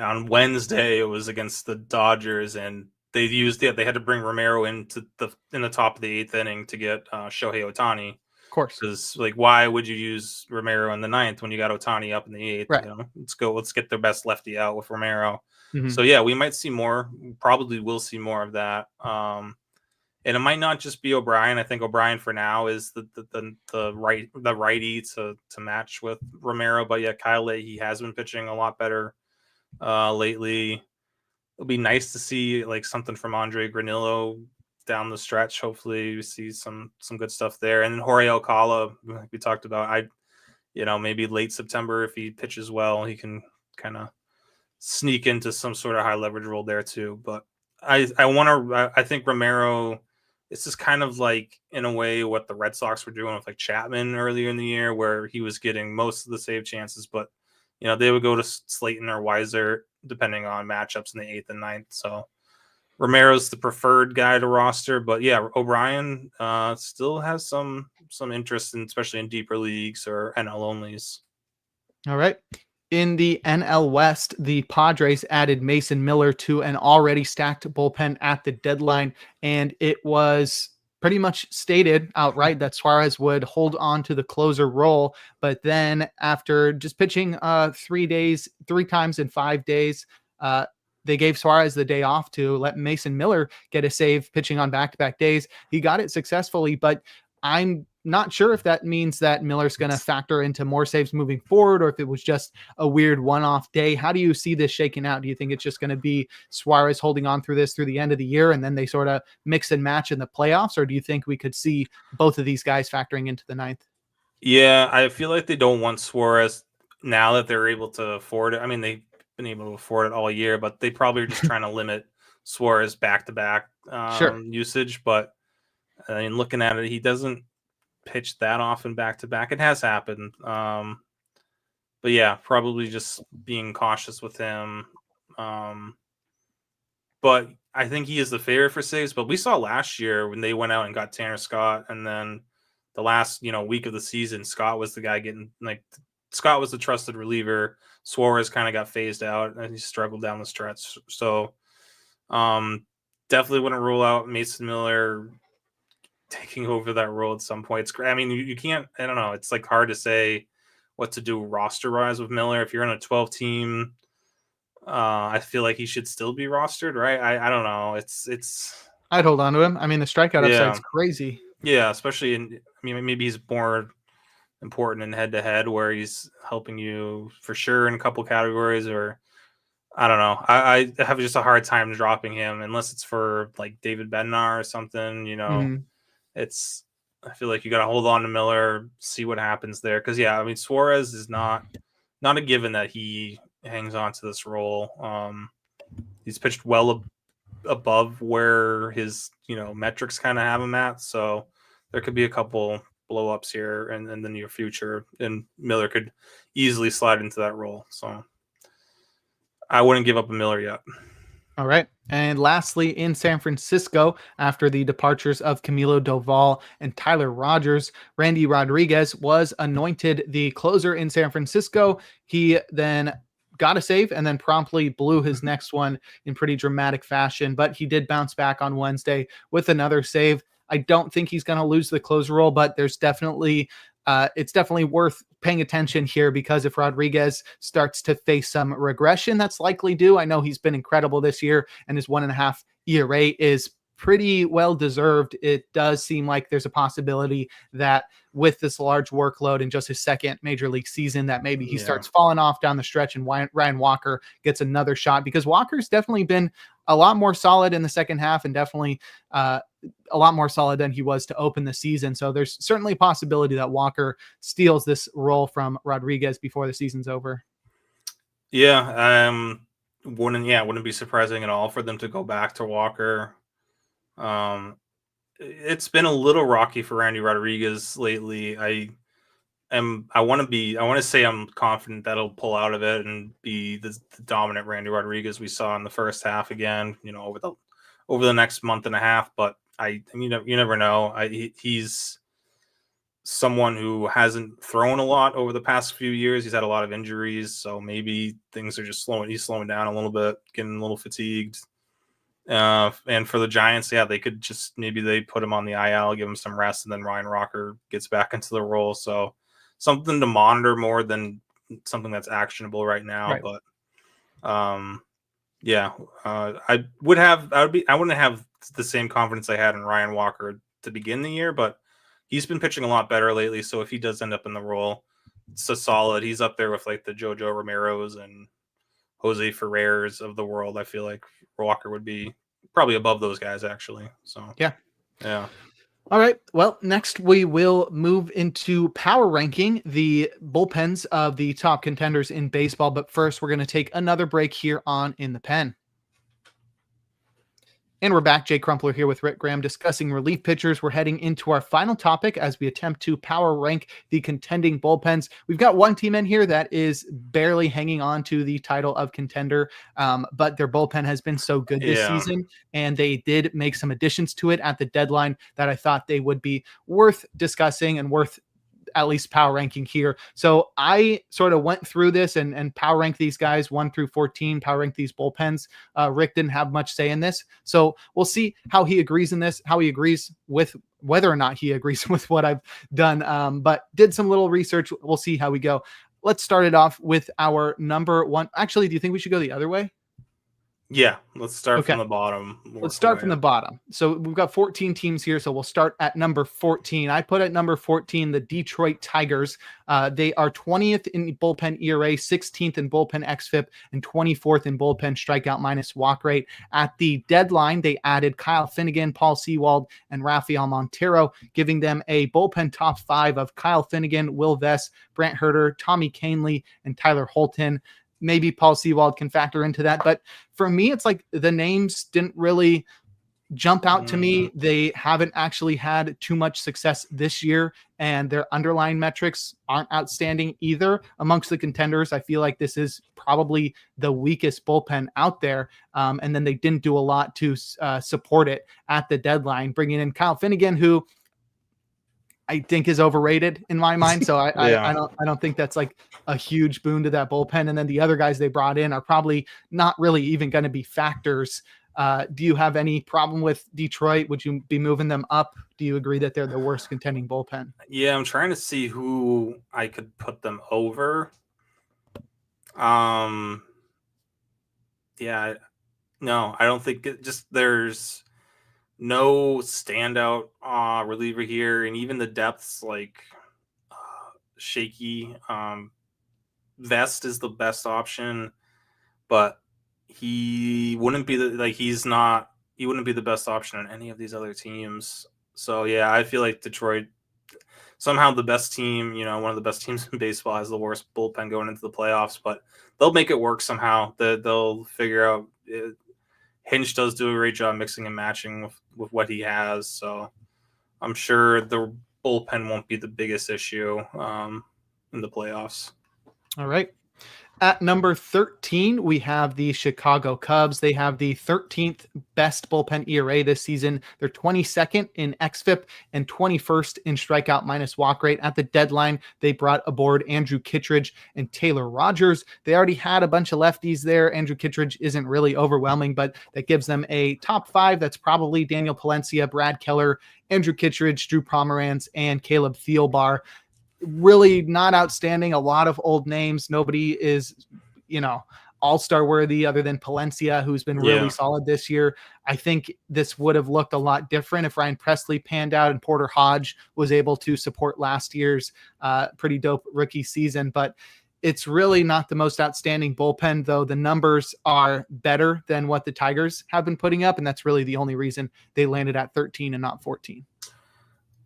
on Wednesday it was against the Dodgers, and they had to bring Romero in the top of the 8th inning to get Shohei Ohtani. Course, because like why would you use Romero in the 9th when you got Ohtani up in the 8th? Right. Let's get their best lefty out with Romero. So yeah, we might see more. Probably will see more of that. And it might not just be O'Brien. I think O'Brien for now is the righty to match with Romero. But yeah, Kyle Leahy has been pitching a lot better lately. It'll be nice to see like something from Andre Granillo down the stretch. Hopefully we see some good stuff there. And then Jorge Alcala, like we talked about, maybe late September, if he pitches well, he can kind of sneak into some sort of high leverage role there too. But I think Romero, this is kind of like in a way what the Red Sox were doing with like Chapman earlier in the year, where he was getting most of the save chances, but they would go to Slayton or Weiser depending on matchups in the 8th and 9th. So Romero's the preferred guy to roster, but yeah, O'Brien still has some interest especially in deeper leagues or NL onlys. All right. In the NL West, the Padres added Mason Miller to an already stacked bullpen at the deadline, and it was pretty much stated outright that Suarez would hold on to the closer role. But then after just pitching 3 times in 5 days, they gave Suarez the day off to let Mason Miller get a save pitching on back-to-back days. He got it successfully, but I'm not sure if that means that Miller's going to factor into more saves moving forward, or if it was just a weird one-off day. How do you see this shaking out? Do you think it's just going to be Suarez holding on through the end of the year, and then they sort of mix and match in the playoffs? Or do you think we could see both of these guys factoring into the 9th? Yeah, I feel like they don't want Suarez now that they're able to afford it. I mean, they've been able to afford it all year, but they probably are just trying to limit Suarez back-to-back Sure. usage. But I mean, looking at it, he doesn't pitch that often back-to-back. It has happened. But yeah, probably just being cautious with him. But I think he is the favorite for saves. But we saw last year when they went out and got Tanner Scott, and then the last week of the season, Scott was the guy getting Scott was the trusted reliever. Suarez kind of got phased out and he struggled down the stretch. So definitely wouldn't rule out Mason Miller taking over that role at some point. I mean, you can't. I don't know. It's like hard to say what to do roster wise with Miller. If you're on a 12 team, I feel like he should still be rostered, right? I don't know. It's. I'd hold on to him. I mean, the strikeout upside's crazy. Yeah, especially in. I mean, maybe he's more important in head to head where he's helping you for sure in a couple categories, or I don't know. I have just a hard time dropping him unless it's for like David Bednar or something. It's. I feel like you got to hold on to Miller, see what happens there. Because I mean, Suarez is not a given that he hangs on to this role. He's pitched well above where his metrics kind of have him at. So there could be a couple blow ups here in the near future, and Miller could easily slide into that role. So I wouldn't give up a Miller yet. All right. And lastly, in San Francisco, after the departures of Camilo Doval and Tyler Rogers, Randy Rodriguez was anointed the closer in San Francisco. He then got a save and then promptly blew his next one in pretty dramatic fashion, but he did bounce back on Wednesday with another save. I don't think he's going to lose the closer role, but there's definitely it's definitely worth paying attention here, because if Rodriguez starts to face some regression, that's likely due. I know he's been incredible this year, and his 1.5 ERA is pretty well deserved. It does seem like there's a possibility that with this large workload in just his second major league season, that maybe he starts falling off down the stretch and Ryan Walker gets another shot, because Walker's definitely been a lot more solid in the second half and definitely a lot more solid than he was to open the season. So there's certainly a possibility that Walker steals this role from Rodriguez before the season's over. Yeah. Wouldn't be surprising at all for them to go back to Walker. It's been a little rocky for Randy Rodriguez lately. I want to say I'm confident that he'll pull out of it and be the dominant Randy Rodriguez we saw in the first half again, over the next month and a half. But you never know. He's someone who hasn't thrown a lot over the past few years. He's had a lot of injuries, so maybe things are just slowing. He's slowing down a little bit, getting a little fatigued. And for the Giants, they could just maybe they put him on the IL, give him some rest, and then Ryan Walker gets back into the role. So something to monitor more than something that's actionable right now. Right. But I wouldn't have the same confidence I had in Ryan Walker to begin the year, but he's been pitching a lot better lately. So if he does end up in the role, it's a solid. He's up there with like the JoJo Romeros and Jose Ferrers of the world. I feel like Walker would be probably above those guys, actually. So yeah. All right. Well, next we will move into power ranking the bullpens of the top contenders in baseball. But first, we're going to take another break here on In the Pen. And we're back. Jake Crumpler here with Rick Graham discussing relief pitchers. We're heading into our final topic as we attempt to power rank the contending bullpens. We've got one team in here that is barely hanging on to the title of contender, but their bullpen has been so good this season, and they did make some additions to it at the deadline that I thought they would be worth discussing and worth at least power ranking here. So I sort of went through this and power rank these guys 1 through 14, power rank these bullpens. Rick didn't have much say in this. So we'll see how he agrees in this, how he agrees with whether or not he agrees with what I've done. But did some little research. We'll see how we go. Let's start it off with our number one. Actually, do you think we should go the other way? Yeah, let's start Okay. from the bottom. Let's start from the bottom. So we've got 14 teams here. So we'll start at number 14. I put at number 14 the Detroit Tigers. They are 20th in bullpen ERA, 16th in bullpen xFIP, and 24th in bullpen strikeout minus walk rate. At the deadline, they added Kyle Finnegan, Paul Sewald, and Rafael Montero, giving them a bullpen top 5 of Kyle Finnegan, Will Vest, Brant Herter, Tommy Canley, and Tyler Holton. Maybe Paul Sewald can factor into that. But for me, it's like the names didn't really jump out to me. They haven't actually had too much success this year, and their underlying metrics aren't outstanding either. Amongst the contenders, I feel like this is probably the weakest bullpen out there. And then they didn't do a lot to support it at the deadline, bringing in Kyle Finnegan, who I think is overrated in my mind. So I don't think that's like a huge boon to that bullpen. And then the other guys they brought in are probably not really even going to be factors. Do you have any problem with Detroit? Would you be moving them up? Do you agree that they're the worst contending bullpen? Yeah, I'm trying to see who I could put them over. Yeah, no, I don't think there's no standout reliever here, and even the depth's like shaky. Vest is the best option, but he wouldn't be he wouldn't be the best option on any of these other teams. So yeah, I feel like Detroit, somehow the best team, one of the best teams in baseball, has the worst bullpen going into the playoffs, but they'll make it work somehow. They'll figure out it. Hinch does do a great job mixing and matching with what he has, so I'm sure the bullpen won't be the biggest issue in the playoffs. All right. At number 13, we have the Chicago Cubs. They have the 13th best bullpen ERA this season. They're 22nd in xFIP and 21st in strikeout minus walk rate. At the deadline, they brought aboard Andrew Kittredge and Taylor Rogers. They already had a bunch of lefties there. Andrew Kittredge isn't really overwhelming, but that gives them a top 5. That's probably Daniel Palencia, Brad Keller, Andrew Kittredge, Drew Pomeranz, and Caleb Thielbar. Really not outstanding. A lot of old names. Nobody is, all-star worthy other than Palencia, who's been really solid this year. I think this would have looked a lot different if Ryan Presley panned out and Porter Hodge was able to support last year's pretty dope rookie season. But it's really not the most outstanding bullpen, though the numbers are better than what the Tigers have been putting up. And that's really the only reason they landed at 13 and not 14.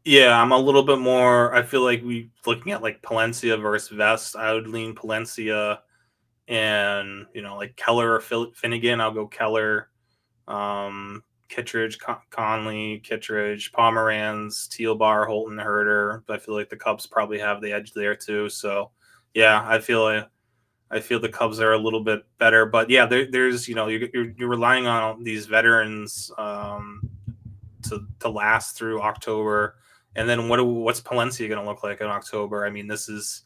Yeah, I'm a little bit more. I feel like looking at like Palencia versus Vest, I would lean Palencia, and like Keller or Finnegan, I'll go Keller. Kittredge, Conley, Kittredge, Pomeranz, Thielbar, Holton, Herter. I feel like the Cubs probably have the edge there too. So yeah, I feel the Cubs are a little bit better. But yeah, there's you're relying on these veterans to last through October. And then what's Palencia going to look like in October? I mean, this is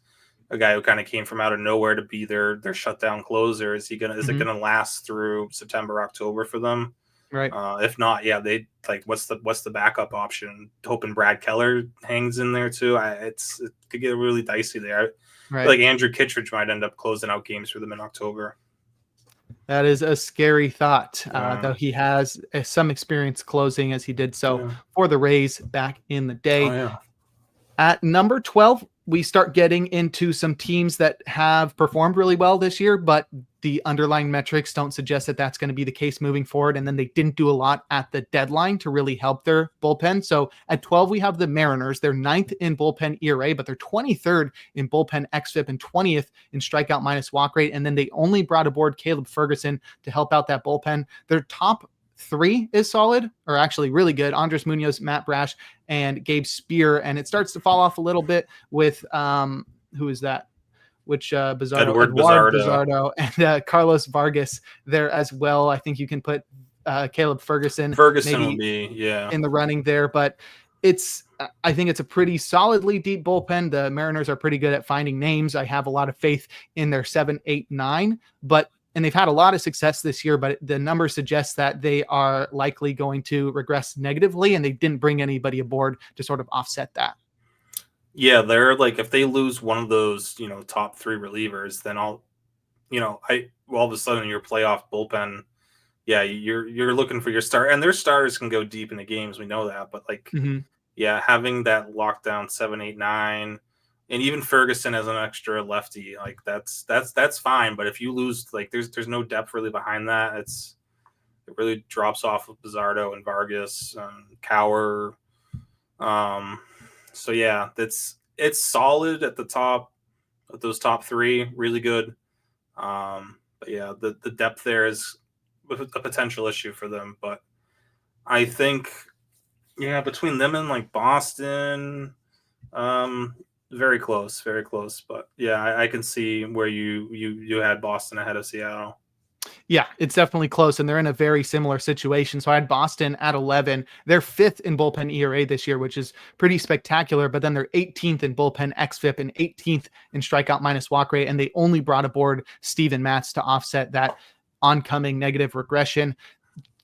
a guy who kind of came from out of nowhere to be their shutdown closer. Is it going to last through September, October for them? Right. If not, yeah, they like what's the backup option? Hoping Brad Keller hangs in there too. It could get really dicey there. Right. Like Andrew Kittredge might end up closing out games for them in October. That is a scary thought, though he has some experience closing as he did so for the Rays back in the day. Oh, yeah. At number 12, we start getting into some teams that have performed really well this year, but the underlying metrics don't suggest that that's going to be the case moving forward. And then they didn't do a lot at the deadline to really help their bullpen. So at 12, we have the Mariners. They're 9th in bullpen ERA, but they're 23rd in bullpen xFIP and 20th in strikeout minus walk rate. And then they only brought aboard Caleb Ferguson to help out that bullpen. Their top 3 is solid, or actually really good. Andres Munoz, Matt Brash, and Gabe Spear. And it starts to fall off a little bit with, who is that? Bizardo, Edward Bizardo, and Carlos Vargas there as well. I think you can put Caleb Ferguson will be in the running there, but I think it's a pretty solidly deep bullpen. The Mariners are pretty good at finding names. I have a lot of faith in their 7, 8, 9, and they've had a lot of success this year, but the numbers suggest that they are likely going to regress negatively, and they didn't bring anybody aboard to sort of offset that. Yeah, they're like, if they lose one of those, top 3 relievers, then all of a sudden your playoff bullpen yeah, you're looking for your start, and their starters can go deep into games. We know that, but like, Mm-hmm. yeah, having that lockdown 7, 8, 9, and even Ferguson as an extra lefty, like that's fine. But if you lose, like, there's no depth really behind that. It really drops off of Bizzardo and Vargas, Cower. Um, so yeah, it's solid at the top. Those top three, really good. But yeah, the depth there is a potential issue for them. But I think, yeah, between them and like Boston, very close, very close. But yeah, I can see where you had Boston ahead of Seattle. Yeah, it's definitely close, and they're in a very similar situation. So I had Boston at 11. They're fifth in bullpen ERA this year, which is pretty spectacular. But then they're 18th in bullpen xFIP and 18th in strikeout minus walk rate, and they only brought aboard Steven Matz to offset that oncoming negative regression.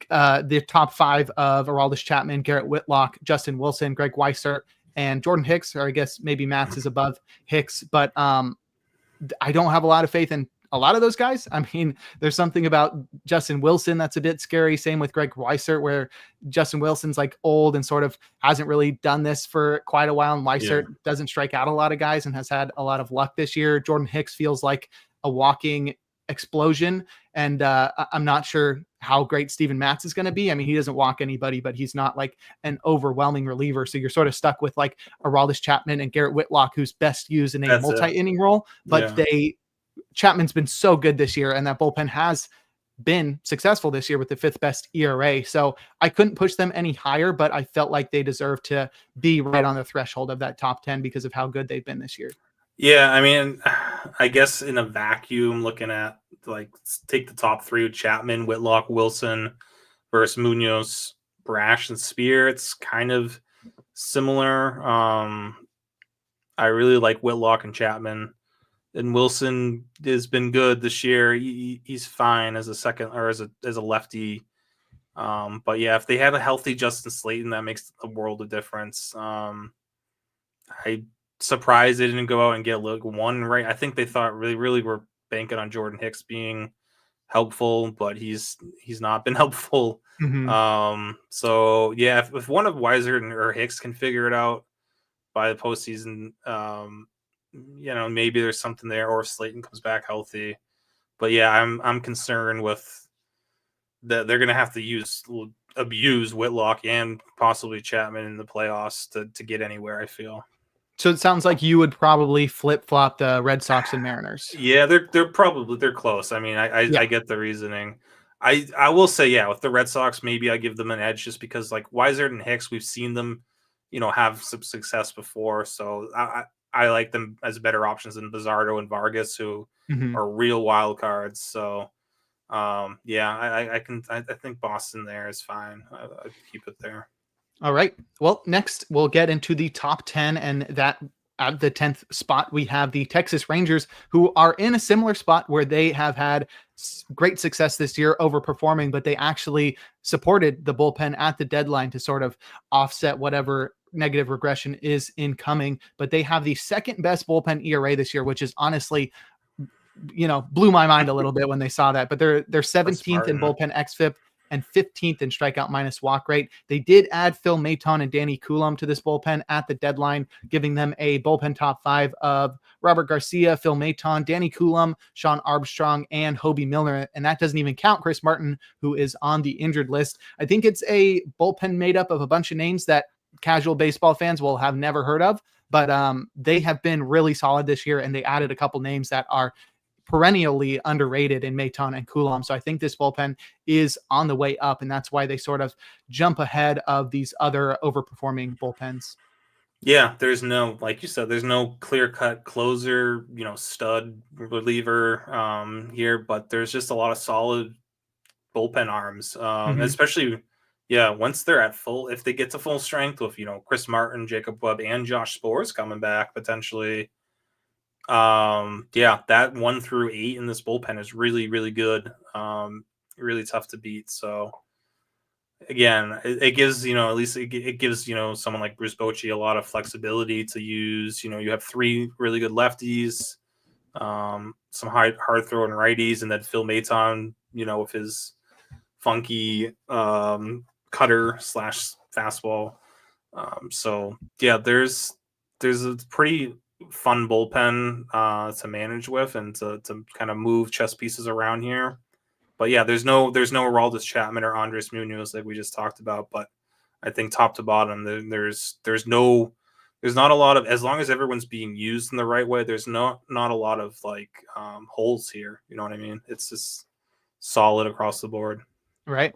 The top five of Aroldis Chapman, Garrett Whitlock, Justin Wilson, Greg Weissert, and Jordan Hicks, or I guess maybe Matz is above Hicks, but I don't have a lot of faith in a lot of those guys. I mean, there's something about Justin Wilson that's a bit scary. Same with Greg Weissert, where Justin Wilson's like old and sort of hasn't really done this for quite a while. And Weissert doesn't strike out a lot of guys and has had a lot of luck this year. Jordan Hicks feels like a walking explosion. And I'm not sure how great Steven Matz is going to be. I mean, he doesn't walk anybody, but he's not like an overwhelming reliever. So you're sort of stuck with like Aroldis Chapman and Garrett Whitlock, who's best used in a multi-inning role. But Chapman's been so good this year, and that bullpen has been successful this year with the fifth best ERA. So I couldn't push them any higher, but I felt like they deserve to be right on the threshold of that top 10 because of how good they've been this year. Yeah, I mean, I guess in a vacuum, looking at, like, take the top three with Chapman, Whitlock, Wilson versus Munoz, Brash, and Spear. It's kind of similar. I really like Whitlock and Chapman, and Wilson has been good this year. He's fine as a second or as a lefty. But yeah, if they had a healthy Justin Slayton, that makes a world of difference. I surprised they didn't go out and get one right. I think they thought really were banking on Jordan Hicks being helpful, but he's not been helpful. Mm-hmm. So yeah, if one of Weiser or Hicks can figure it out by the postseason, maybe there's something there, or if Slayton comes back healthy. But yeah, I'm concerned with that they're gonna have to abuse Whitlock and possibly Chapman in the playoffs to get anywhere, I feel. So it sounds like you would probably flip-flop the Red Sox and Mariners. Yeah, they're close. I mean, I get the reasoning. I will say, yeah, with the Red Sox, maybe I give them an edge just because, like, Weiser and Hicks, we've seen them, have some success before. So I like them as better options than Bizzardo and Vargas, who are real wild cards. So I think Boston there is fine. I'd keep it there. All right. Well, next we'll get into the top 10, and that at the 10th spot, we have the Texas Rangers, who are in a similar spot where they have had great success this year, overperforming, but they actually supported the bullpen at the deadline to sort of offset whatever negative regression is incoming. But they have the second best bullpen ERA this year, which is honestly, blew my mind a little bit when they saw that. But they're 17th in bullpen xFIP and 15th in strikeout minus walk rate. They did add Phil Maton and Danny Coulomb to this bullpen at the deadline, giving them a bullpen top five of Robert Garcia, Phil Maton, Danny Coulomb, Sean Armstrong, and Hobie Milner. And that doesn't even count Chris Martin, who is on the injured list. I think it's a bullpen made up of a bunch of names that casual baseball fans will have never heard of, but they have been really solid this year, and they added a couple names that are perennially underrated in Maton and Coulomb. So I think this bullpen is on the way up, and that's why they sort of jump ahead of these other overperforming bullpens. Yeah, there's no, like you said, there's no clear-cut closer, stud reliever here, but there's just a lot of solid bullpen arms, especially, once they're at full, if they get to full strength with, Chris Martin, Jacob Webb, and Josh Sborz coming back potentially. That 1 through 8 in this bullpen is really, really good. Really tough to beat. So again, it gives, at least it gives, someone like Bruce Bochy a lot of flexibility to use. You have 3 really good lefties, some hard throwing righties, and then Phil Maton, with his funky cutter slash fastball. So yeah, there's a pretty fun bullpen to manage with and to kind of move chess pieces around here. But yeah, there's no Aroldis Chapman or Andres Munoz like we just talked about. But I think top to bottom, there's not a lot of, as long as everyone's being used in the right way, there's not a lot of like holes here. You know what I mean? It's just solid across the board. Right.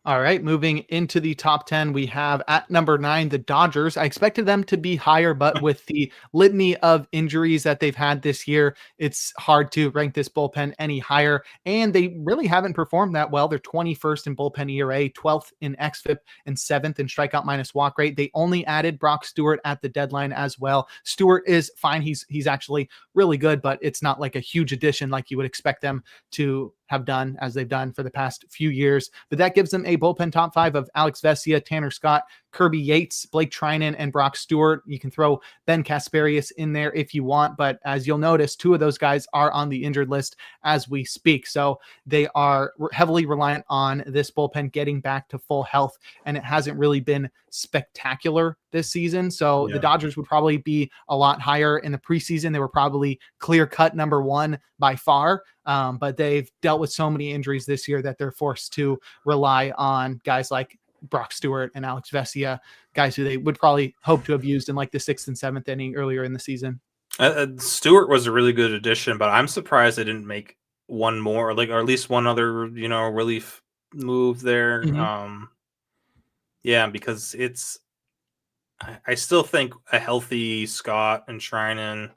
All right, moving into the top 10, we have at number 9, the Dodgers. I expected them to be higher, but with the litany of injuries that they've had this year, it's hard to rank this bullpen any higher. And they really haven't performed that well. They're 21st in bullpen ERA, 12th in xFIP, and 7th in strikeout minus walk rate. They only added Brock Stewart at the deadline as well. Stewart is fine. He's actually really good, but it's not like a huge addition like you would expect them to have done as they've done for the past few years. But that gives them a bullpen top 5 of Alex Vesia, Tanner Scott, Kirby Yates, Blake Trinan, and Brock Stewart. You can throw Ben Kasperius in there if you want, but as you'll notice, 2 of those guys are on the injured list as we speak. So they are heavily reliant on this bullpen getting back to full health, and it hasn't really been spectacular this season. So the Dodgers would probably be a lot higher in the preseason. They were probably clear-cut number 1 by far, but they've dealt with so many injuries this year that they're forced to rely on guys like Brock Stewart and Alex Vesia, guys who they would probably hope to have used in like the 6th and 7th inning earlier in the season. Stewart was a really good addition, but I'm surprised they didn't make one more, or at least one other, relief move there. Mm-hmm. Yeah, because I still think a healthy Scott and Trinan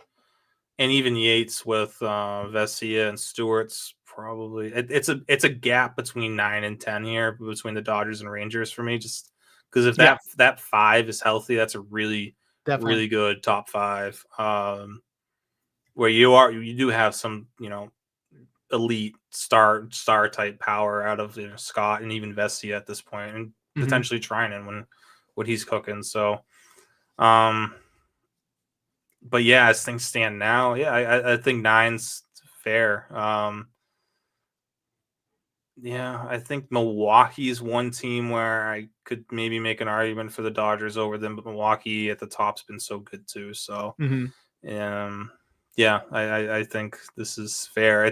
and even Yates with Vesia and Stewart's probably it's a gap between 9 and 10 here between the Dodgers and Rangers for me, just because if that 5 is healthy, that's a really really good top 5 where you do have some elite star type power out of Scott and even Vesia at this point, and potentially Trinan when what he's cooking. So but yeah, as things stand now, I think 9's fair. I think Milwaukee's one team where I could maybe make an argument for the Dodgers over them, but Milwaukee at the top's been so good too. So, I think this is fair.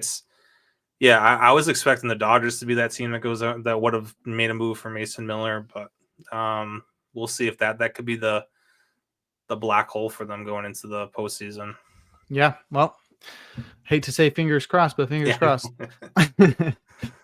I was expecting the Dodgers to be that team that would have made a move for Mason Miller, but we'll see if that could be the black hole for them going into the postseason. Yeah, well, hate to say fingers crossed, but fingers crossed.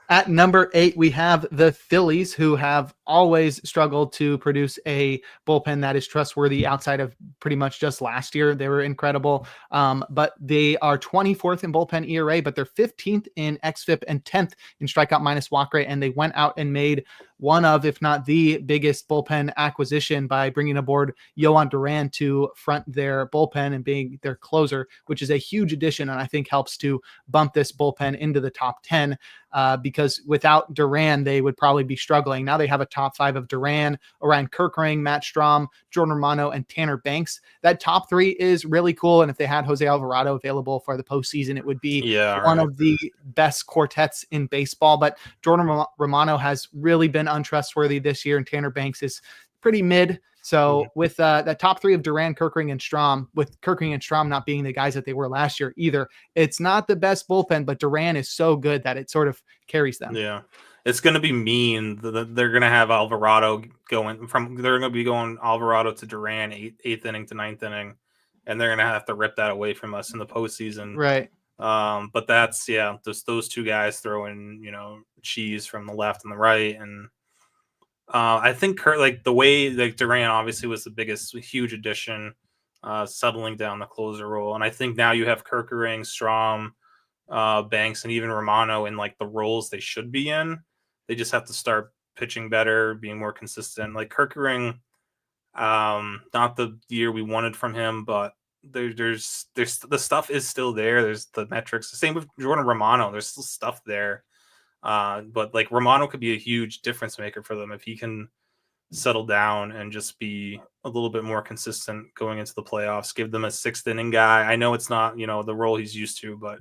At number 8, we have the Phillies, who have always struggled to produce a bullpen that is trustworthy outside of pretty much just last year. They were incredible, but they are 24th in bullpen ERA, but they're 15th in xFIP and 10th in strikeout minus walk rate, and they went out and made one of, if not the biggest bullpen acquisition by bringing aboard Yohan Duran to front their bullpen and being their closer, which is a huge addition and I think helps to bump this bullpen into the top 10 because without Duran, they would probably be struggling. Now they have a top 5 of Duran, Orion Kirkring, Matt Strahm, Jordan Romano, and Tanner Banks. That top 3 is really cool, and if they had Jose Alvarado available for the postseason, it would be one of the best quartets in baseball. But Jordan Romano has really been untrustworthy this year, and Tanner Banks is pretty mid. So with that top 3 of Duran, Kirkring, and Strahm, with Kirkring and Strahm not being the guys that they were last year either, it's not the best bullpen, but Duran is so good that it sort of carries them. Yeah. It's going to be mean. They're going to have Alvarado they're going to be going Alvarado to Duran, 8th inning to 9th inning, and they're going to have to rip that away from us in the postseason. Right. But that's, just those 2 guys throwing, cheese from the left and the right. And I think the way Duran obviously was the biggest, huge addition, settling down the closer role. And I think now you have Kirkering, Strahm, Banks, and even Romano in the roles they should be in. They just have to start pitching better, being more consistent. Like Kirkering, not the year we wanted from him, but there's the stuff is still there. There's the metrics. The same with Jordan Romano. There's still stuff there. But Romano could be a huge difference maker for them if he can settle down and just be a little bit more consistent going into the playoffs. Give them a 6th inning guy. I know it's not, the role he's used to, but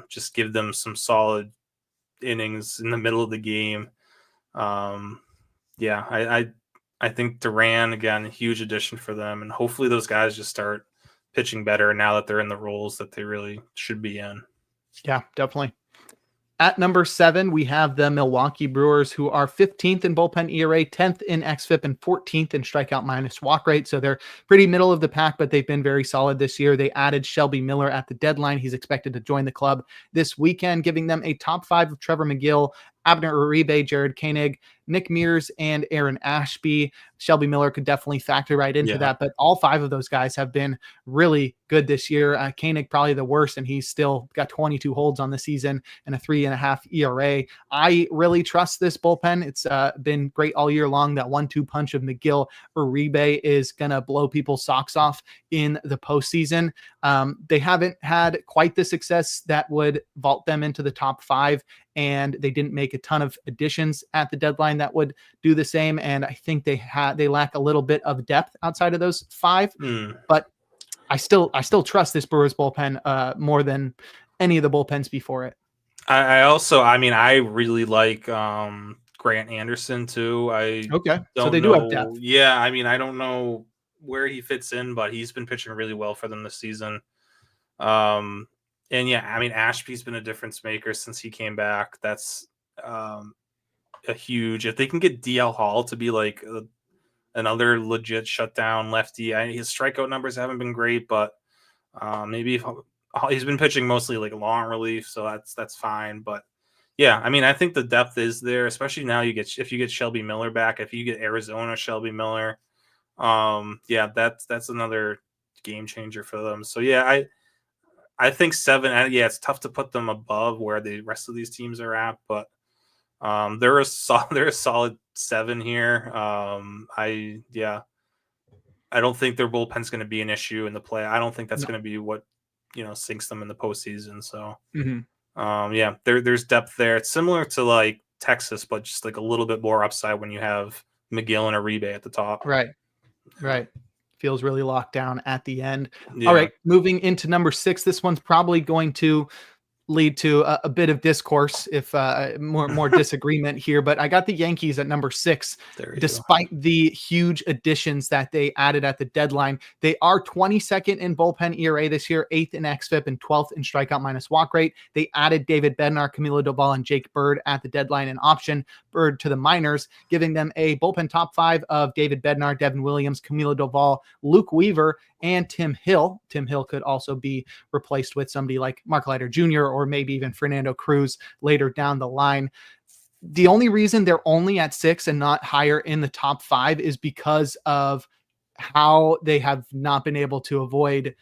just give them some solid innings in the middle of the game. Yeah, I think Duran, again, a huge addition for them, and hopefully those guys just start pitching better now that they're in the roles that they really should be in. Yeah, definitely. At number 7, we have the Milwaukee Brewers, who are 15th in bullpen ERA, 10th in xFIP, and 14th in strikeout minus walk rate. So they're pretty middle of the pack, but they've been very solid this year. They added Shelby Miller at the deadline. He's expected to join the club this weekend, giving them a top 5 of Trevor McGill, Abner Uribe, Jared Koenig, Nick Mears, and Aaron Ashby. Shelby Miller could definitely factor right into that, but all 5 of those guys have been really good this year. Koenig probably the worst, and he's still got 22 holds on the season and a 3.5 ERA. I really trust this bullpen. It's been great all year long. That 1-2 punch of McGill Uribe is going to blow people's socks off in the postseason. They haven't had quite the success that would vault them into the top 5, and they didn't make a ton of additions at the deadline that would do the same. And I think they lack a little bit of depth outside of those 5, but I still trust this Brewers bullpen more than any of the bullpens before it. I really like Grant Anderson too. So they do have depth. Yeah, I mean, I don't know where he fits in, but he's been pitching really well for them this season. And yeah, I mean, Ashby's been a difference maker since he came back. That's a huge. If they can get DL Hall to be like another legit shutdown lefty, his strikeout numbers haven't been great, but maybe if he's been pitching mostly like long relief, so that's fine. But yeah, I mean, I think the depth is there, especially now. If you get Shelby Miller back, if you get Arizona Shelby Miller, yeah, that's another game changer for them. So yeah, I think 7. Yeah, it's tough to put them above where the rest of these teams are at, but they're a solid 7 here. I don't think their bullpen's going to be an issue in the play. I don't think that's going to be what sinks them in the postseason. So yeah, there's depth there. It's similar to like Texas, but just like a little bit more upside when you have McGill and Uribe at the top. Right. Feels really locked down at the end. Yeah. All right, moving into number 6. This one's probably going to lead to a bit of discourse, if more disagreement here. But I got the Yankees at number 6, despite the huge additions that they added at the deadline. They are 22nd in bullpen ERA this year, 8th in xFIP, and 12th in strikeout minus walk rate. They added David Bednar, Camilo Doval, and Jake Bird at the deadline, and option Bird to the minors, giving them a bullpen top 5 of David Bednar, Devin Williams, Camilo Doval, Luke Weaver, and Tim Hill. Tim Hill could also be replaced with somebody like Mark Leiter Jr. or maybe even Fernando Cruz later down the line. The only reason they're only at 6 and not higher in the top 5 is because of how they have not been able to avoid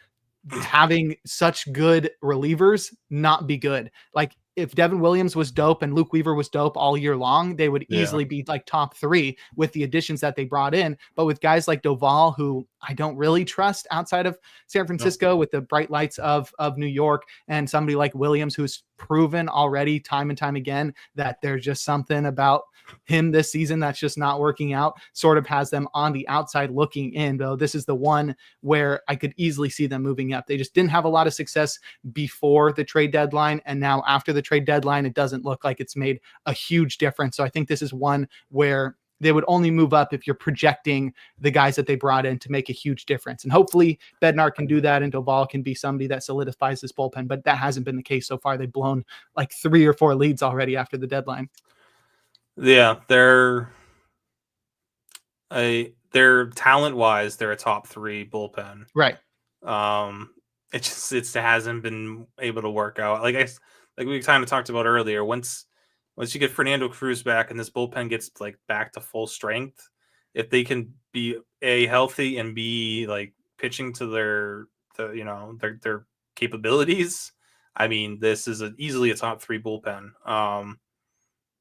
having such good relievers not be good. Like, if Devin Williams was dope and Luke Weaver was dope all year long, they would easily be like top 3 with the additions that they brought in. But with guys like Doval, who I don't really trust outside of San Francisco with the bright lights of New York, and somebody like Williams, who's proven already time and time again that there's just something about him this season that's just not working out, sort of has them on the outside looking in, though this is the one where I could easily see them moving up. They just didn't have a lot of success before the trade deadline, and now after the trade deadline, it doesn't look like it's made a huge difference. So I think this is one where they would only move up if you're projecting the guys that they brought in to make a huge difference. And hopefully Bednar can do that, and Doval can be somebody that solidifies this bullpen, but that hasn't been the case so far. They've blown like 3 or 4 leads already after the deadline. Yeah, they're talent-wise, they're a top 3 bullpen. Right. It hasn't been able to work out. Like we kind of talked about earlier, once you get Fernando Cruz back and this bullpen gets like back to full strength, if they can be A, healthy, and B, like pitching to their capabilities, I mean, this is easily a top 3 bullpen.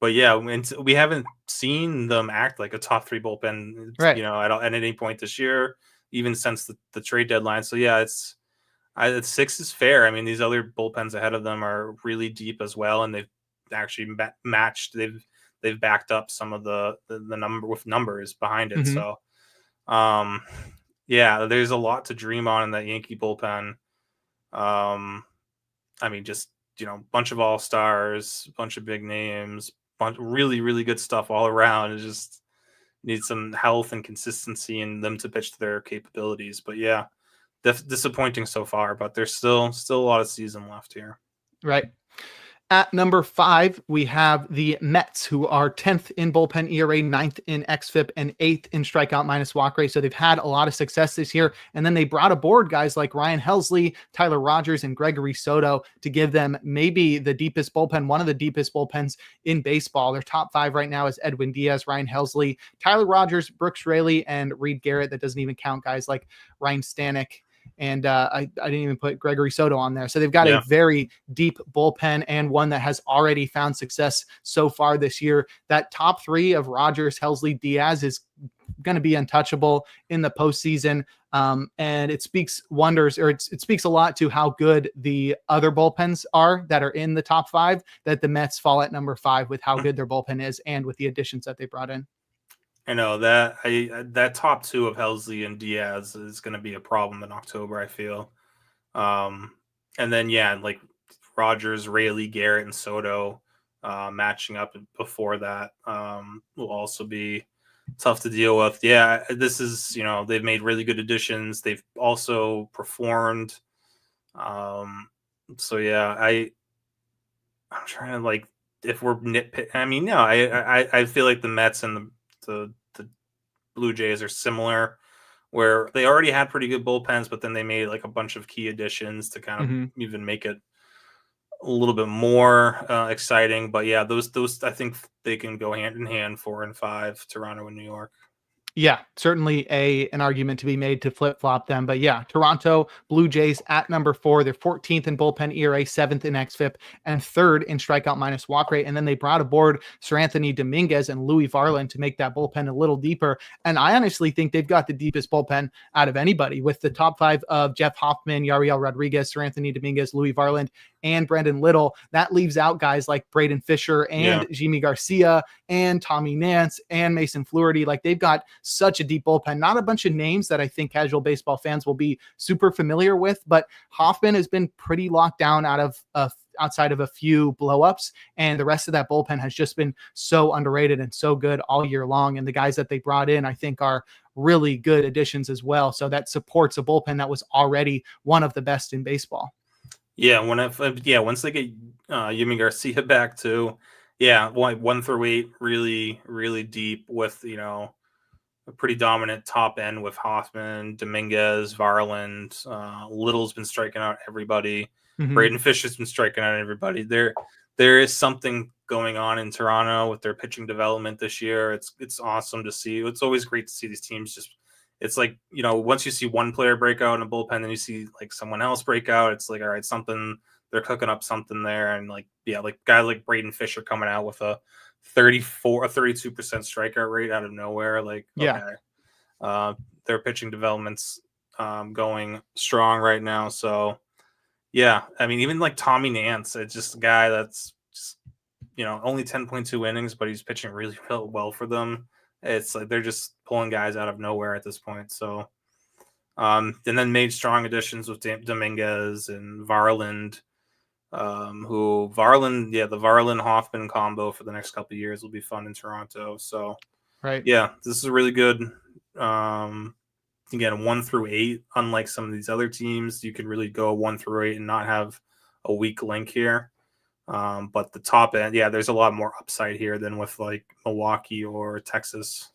But yeah, we haven't seen them act like a top 3 bullpen, right, at any point this year, even since the trade deadline. So yeah, 6 is fair. I mean, these other bullpens ahead of them are really deep as well, and they've actually matched. They've backed up some of the number with numbers behind it. So, yeah, there's a lot to dream on in that Yankee bullpen. I mean, just bunch of all-stars, bunch of big names, really, really good stuff all around. It just needs some health and consistency in them to pitch to their capabilities. But yeah, disappointing so far, but there's still a lot of season left here. Right. At number 5, we have the Mets, who are 10th in bullpen ERA, 9th in xFIP, and 8th in strikeout minus walk rate. So they've had a lot of success this year. And then they brought aboard guys like Ryan Helsley, Tyler Rogers, and Gregory Soto to give them maybe the deepest bullpen, one of the deepest bullpens in baseball. Their top 5 right now is Edwin Diaz, Ryan Helsley, Tyler Rogers, Brooks Raley, and Reed Garrett. That doesn't even count guys like Ryan Stanek. And I didn't even put Gregory Soto on there. So they've got a very deep bullpen and one that has already found success so far this year. That top 3 of Rogers, Helsley, Diaz is going to be untouchable in the postseason. And it speaks wonders, or it speaks a lot to how good the other bullpens are that are in the top 5, that the Mets fall at number 5 with how good their bullpen is and with the additions that they brought in. I know that top 2 of Helsley and Diaz is going to be a problem in October, I feel. And then, like Rogers, Raley, Garrett, and Soto matching up before that will also be tough to deal with. Yeah, this is, they've made really good additions. They've also performed. So, yeah, I'm trying to, if we're nitpick. I mean, no, I feel like the Mets and the Blue Jays are similar, where they already had pretty good bullpens, but then they made a bunch of key additions to kind of even make it a little bit more exciting. But yeah, those I think they can go hand in hand, 4 and 5, Toronto and New York. Yeah, certainly an argument to be made to flip-flop them. But yeah, Toronto Blue Jays at number 4. They're 14th in bullpen ERA, 7th in xFIP, and 3rd in strikeout minus walk rate. And then they brought aboard Seranthony Dominguez and Louis Varland to make that bullpen a little deeper. And I honestly think they've got the deepest bullpen out of anybody, with the top 5 of Jeff Hoffman, Yariel Rodriguez, Seranthony Dominguez, Louis Varland, and Brendan Little. That leaves out guys like Braden Fisher and Jimmy Garcia and Tommy Nance and Mason Fluharty. They've got such a deep bullpen. Not a bunch of names that I think casual baseball fans will be super familiar with, but Hoffman has been pretty locked down outside of a few blowups, and the rest of that bullpen has just been so underrated and so good all year long. And the guys that they brought in, I think, are really good additions as well. So that supports a bullpen that was already one of the best in baseball. Yeah, once they get Yimi Garcia back too, 1 through 8, really, really deep with a pretty dominant top end with Hoffman, Dominguez, Varland. Little's been striking out everybody. Braden Fisher's been striking out everybody. There is something going on in Toronto with their pitching development this year. It's awesome to see. It's always great to see these teams just. It's once you see one player break out in a bullpen, then you see someone else break out. It's all right, they're cooking up something there. And guy like Braden Fisher coming out with a 32% strikeout rate out of nowhere. Their pitching development's going strong right now. So yeah, I mean, even Tommy Nance, it's just a guy that's just, only 10.2 innings, but he's pitching really well for them. It's they're just pulling guys out of nowhere at this point. So, and then made strong additions with Dominguez and Varland, the Varland Hoffman combo for the next couple of years will be fun in Toronto. So, right. Yeah, this is really good. Again, 1 through 8, unlike some of these other teams, you can really go 1 through 8 and not have a weak link here. But the top end, there's a lot more upside here than with Milwaukee or Texas.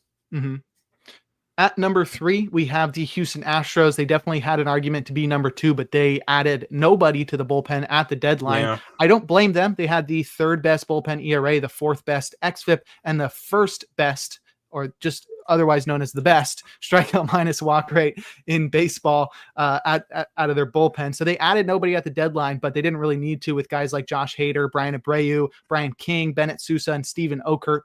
At number 3, we have the Houston Astros. They definitely had an argument to be number 2, but they added nobody to the bullpen at the deadline. Yeah. I don't blame them. They had the 3rd best bullpen ERA, the 4th best xFIP, and the 1st best, or just otherwise known as the best, strikeout minus walk rate in baseball out of their bullpen. So they added nobody at the deadline, but they didn't really need to, with guys like Josh Hader, Brian Abreu, Brian King, Bennett Sousa, and Steven Okert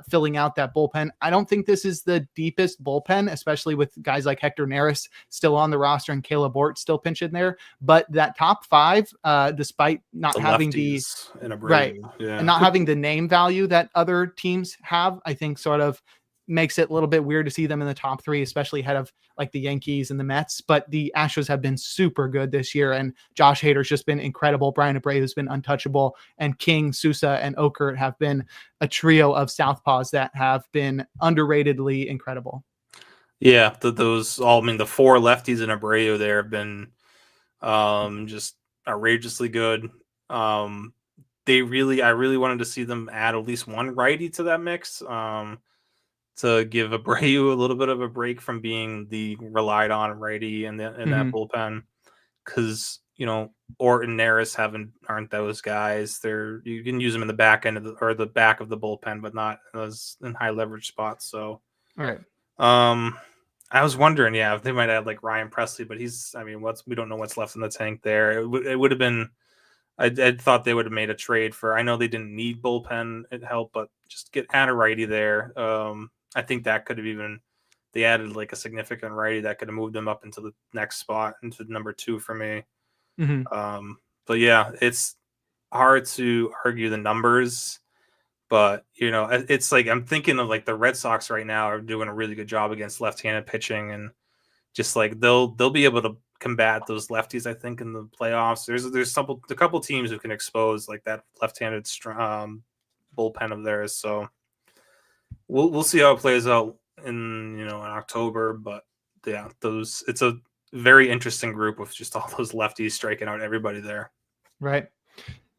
filling out that bullpen. I don't think this is the deepest bullpen, especially with guys like Hector Neris still on the roster and Caleb Bort still pinching there. But that top 5, despite not having and not having the name value that other teams have, I think sort of makes it a little bit weird to see them in the top 3, especially ahead of like the Yankees and the Mets. But the Astros have been super good this year, and Josh Hader's just been incredible. Brian Abreu's been untouchable, and King, Sousa, and Okert have been a trio of southpaws that have been underratedly incredible. Yeah, those all. I mean, the 4 lefties in Abreu there have been just outrageously good. I really wanted to see them add at least one righty to that mix, to give Abreu a little bit of a break from being the relied on righty in that bullpen, because Orton, Neris aren't those guys. You can use them in the back end of the back of the bullpen, but not those in high leverage spots. So, all right. I was wondering, if they might add like Ryan Presley, but we don't know what's left in the tank there. It would have been. I thought they would have made a trade for. I know they didn't need bullpen help, but just add a righty there. I think that could have they added like a significant righty that could have moved them up into the next spot, into number 2 for me. But yeah, it's hard to argue the numbers, but it's like I'm thinking of like the Red Sox right now are doing a really good job against left-handed pitching, and just like they'll be able to combat those lefties. I think in the playoffs, there's a couple teams who can expose like that left-handed bullpen of theirs. So we'll see how it plays out in October. But yeah, it's a very interesting group with just all those lefties striking out everybody there. Right.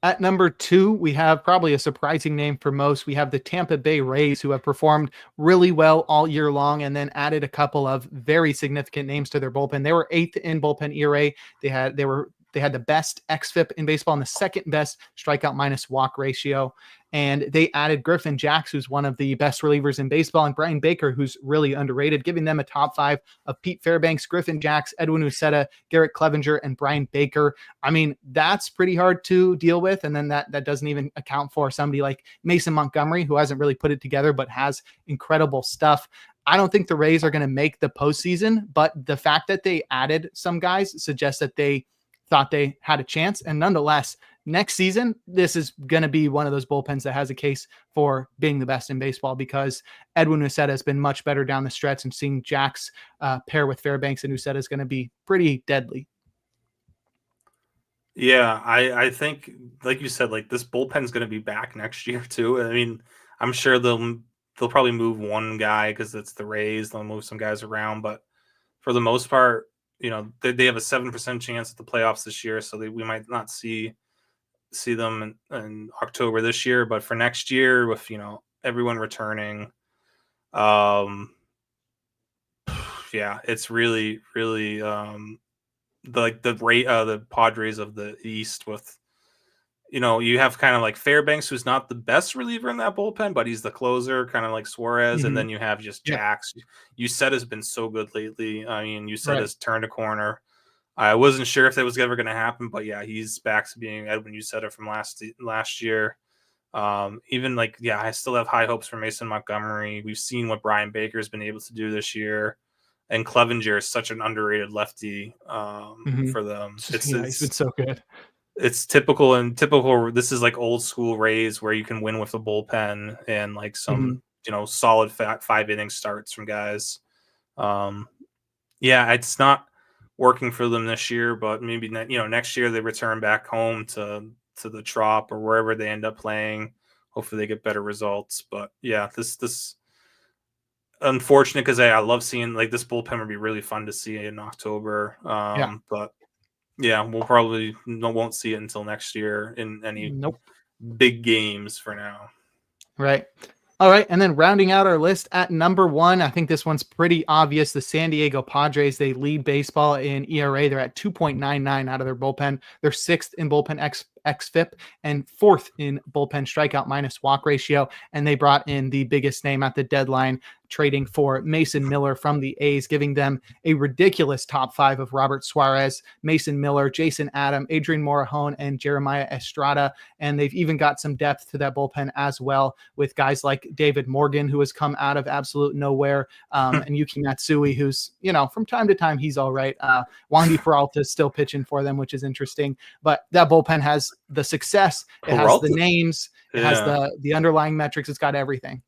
At number 2, we have probably a surprising name for most. We have the Tampa Bay Rays, who have performed really well all year long and then added a couple of very significant names to their bullpen. They were 8th in bullpen ERA. They had the best xFIP in baseball and the second best strikeout minus walk ratio. And they added Griffin Jax, who's one of the best relievers in baseball, and Brian Baker, who's really underrated, giving them a top 5 of Pete Fairbanks, Griffin Jax, Edwin Uceta, Garrett Clevenger, and Brian Baker. I mean, that's pretty hard to deal with. And then that doesn't even account for somebody like Mason Montgomery, who hasn't really put it together, but has incredible stuff. I don't think the Rays are going to make the postseason, but the fact that they added some guys suggests that they thought they had a chance. And nonetheless, next season, this is going to be one of those bullpens that has a case for being the best in baseball, because Edwin Uceta has been much better down the stretch, and seeing Jax pair with Fairbanks and Uceta is going to be pretty deadly. Yeah, I think, like you said, like this bullpen is going to be back next year too. I mean, I'm sure they'll probably move one guy because it's the Rays. They'll move some guys around, but for the most part, they have a 7% chance at the playoffs this year, so we might not see them in October this year. But for next year, with everyone returning, it's really, really the Padres of the East with. You have kind of like Fairbanks, who's not the best reliever in that bullpen, but he's the closer, kind of like Suarez. And then you have just Jax. Uceta has been so good lately. I mean, Uceta has turned a corner. I wasn't sure if that was ever going to happen, but yeah, he's back to being Edwin Uceta from last year. I still have high hopes for Mason Montgomery. We've seen what Brian Baker has been able to do this year. And Clevenger is such an underrated lefty for them. He's been so good. It's typical. This is like old school Rays where you can win with a bullpen and like some, solid 5 inning starts from guys. It's not working for them this year, but maybe next year they return back home to the Trop or wherever they end up playing. Hopefully they get better results. But yeah, this unfortunate, because I love seeing like this bullpen would be really fun to see in October. But yeah, we'll probably won't see it until next year in any big games for now. Right. All right. And then rounding out our list at number 1, I think this one's pretty obvious. The San Diego Padres, they lead baseball in ERA. They're at 2.99 out of their bullpen. They're 6th in bullpen xFIP and 4th in bullpen strikeout minus walk ratio. And they brought in the biggest name at the deadline, trading for Mason Miller from the A's, giving them a ridiculous top 5 of Robert Suarez, Mason Miller, Jason Adam, Adrian Morejon, and Jeremiah Estrada. And they've even got some depth to that bullpen as well, with guys like David Morgan, who has come out of absolute nowhere, and Yuki Matsui, who's, from time to time, he's all right. Wandy Peralta is still pitching for them, which is interesting. But that bullpen has the success. It has the names. It has the underlying metrics. It's got everything.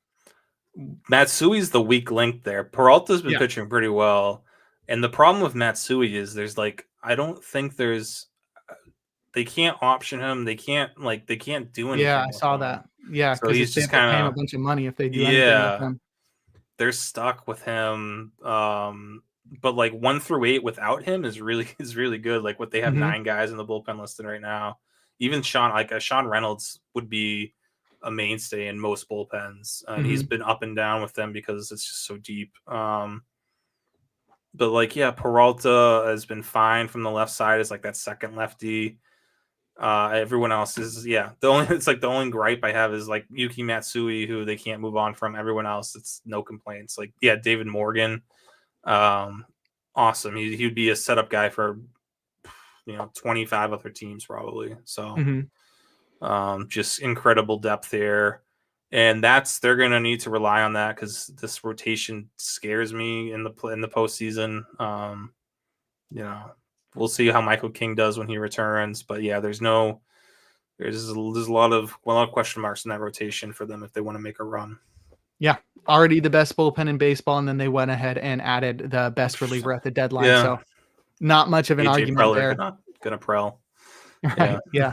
Matsui's the weak link there. Peralta's been Yeah. pitching pretty well. And the problem with Matsui is I don't think they can't option him. They can't do anything. Yeah, I with saw him. that. Yeah, So because he's they just have to pay him a kind of, bunch of money if they do anything with yeah, him. they're stuck with him. But like 1 through 8 without him is really good. Like what they have 9 guys in the bullpen listed right now. Even Sean Reynolds would be a mainstay in most bullpens, and he's been up and down with them because it's just so deep. But like, yeah, Peralta has been fine from the left side as like that second lefty. Everyone else is the only gripe I have is like Yuki Matsui, who they can't move on from. Everyone else, it's no complaints. Like, yeah, David Morgan, awesome. He'd be a setup guy for 25 other teams probably. So just incredible depth there. And they're going to need to rely on that because this rotation scares me in the postseason. We'll see how Michael King does when he returns. But yeah, there's a lot of question marks in that rotation for them if they want to make a run. Yeah, already the best bullpen in baseball, and then they went ahead and added the best reliever at the deadline. Yeah. So not much of an argument there. Gonna Prell. Right. Yeah.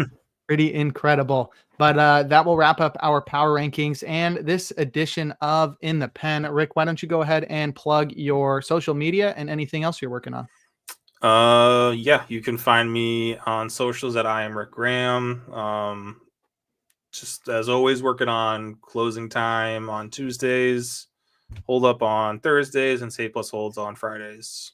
Pretty incredible. But that will wrap up our power rankings and this edition of In the Pen. Rick, why don't you go ahead and plug your social media and anything else you're working on? Yeah, you can find me on socials at I am Rick Graham. Just as always, working on Closing Time on Tuesdays, Hold Up on Thursdays, and Save Plus Holds on Fridays.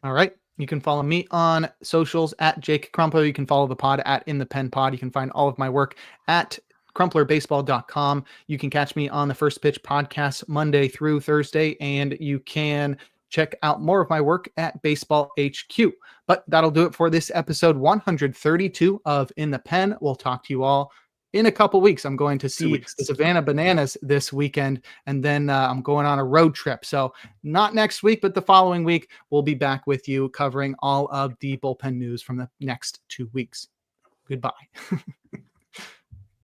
All right. You can follow me on socials at Jake Crumpler. You can follow the pod at In the Pen Pod. You can find all of my work at crumplerbaseball.com. You can catch me on the First Pitch podcast Monday through Thursday, and you can check out more of my work at Baseball HQ. But that'll do it for this episode 132 of In the Pen. We'll talk to you all in a couple weeks. I'm going to see the Savannah Bananas this weekend, and then I'm going on a road trip. So not next week, but the following week, we'll be back with you covering all of the bullpen news from the next 2 weeks. Goodbye.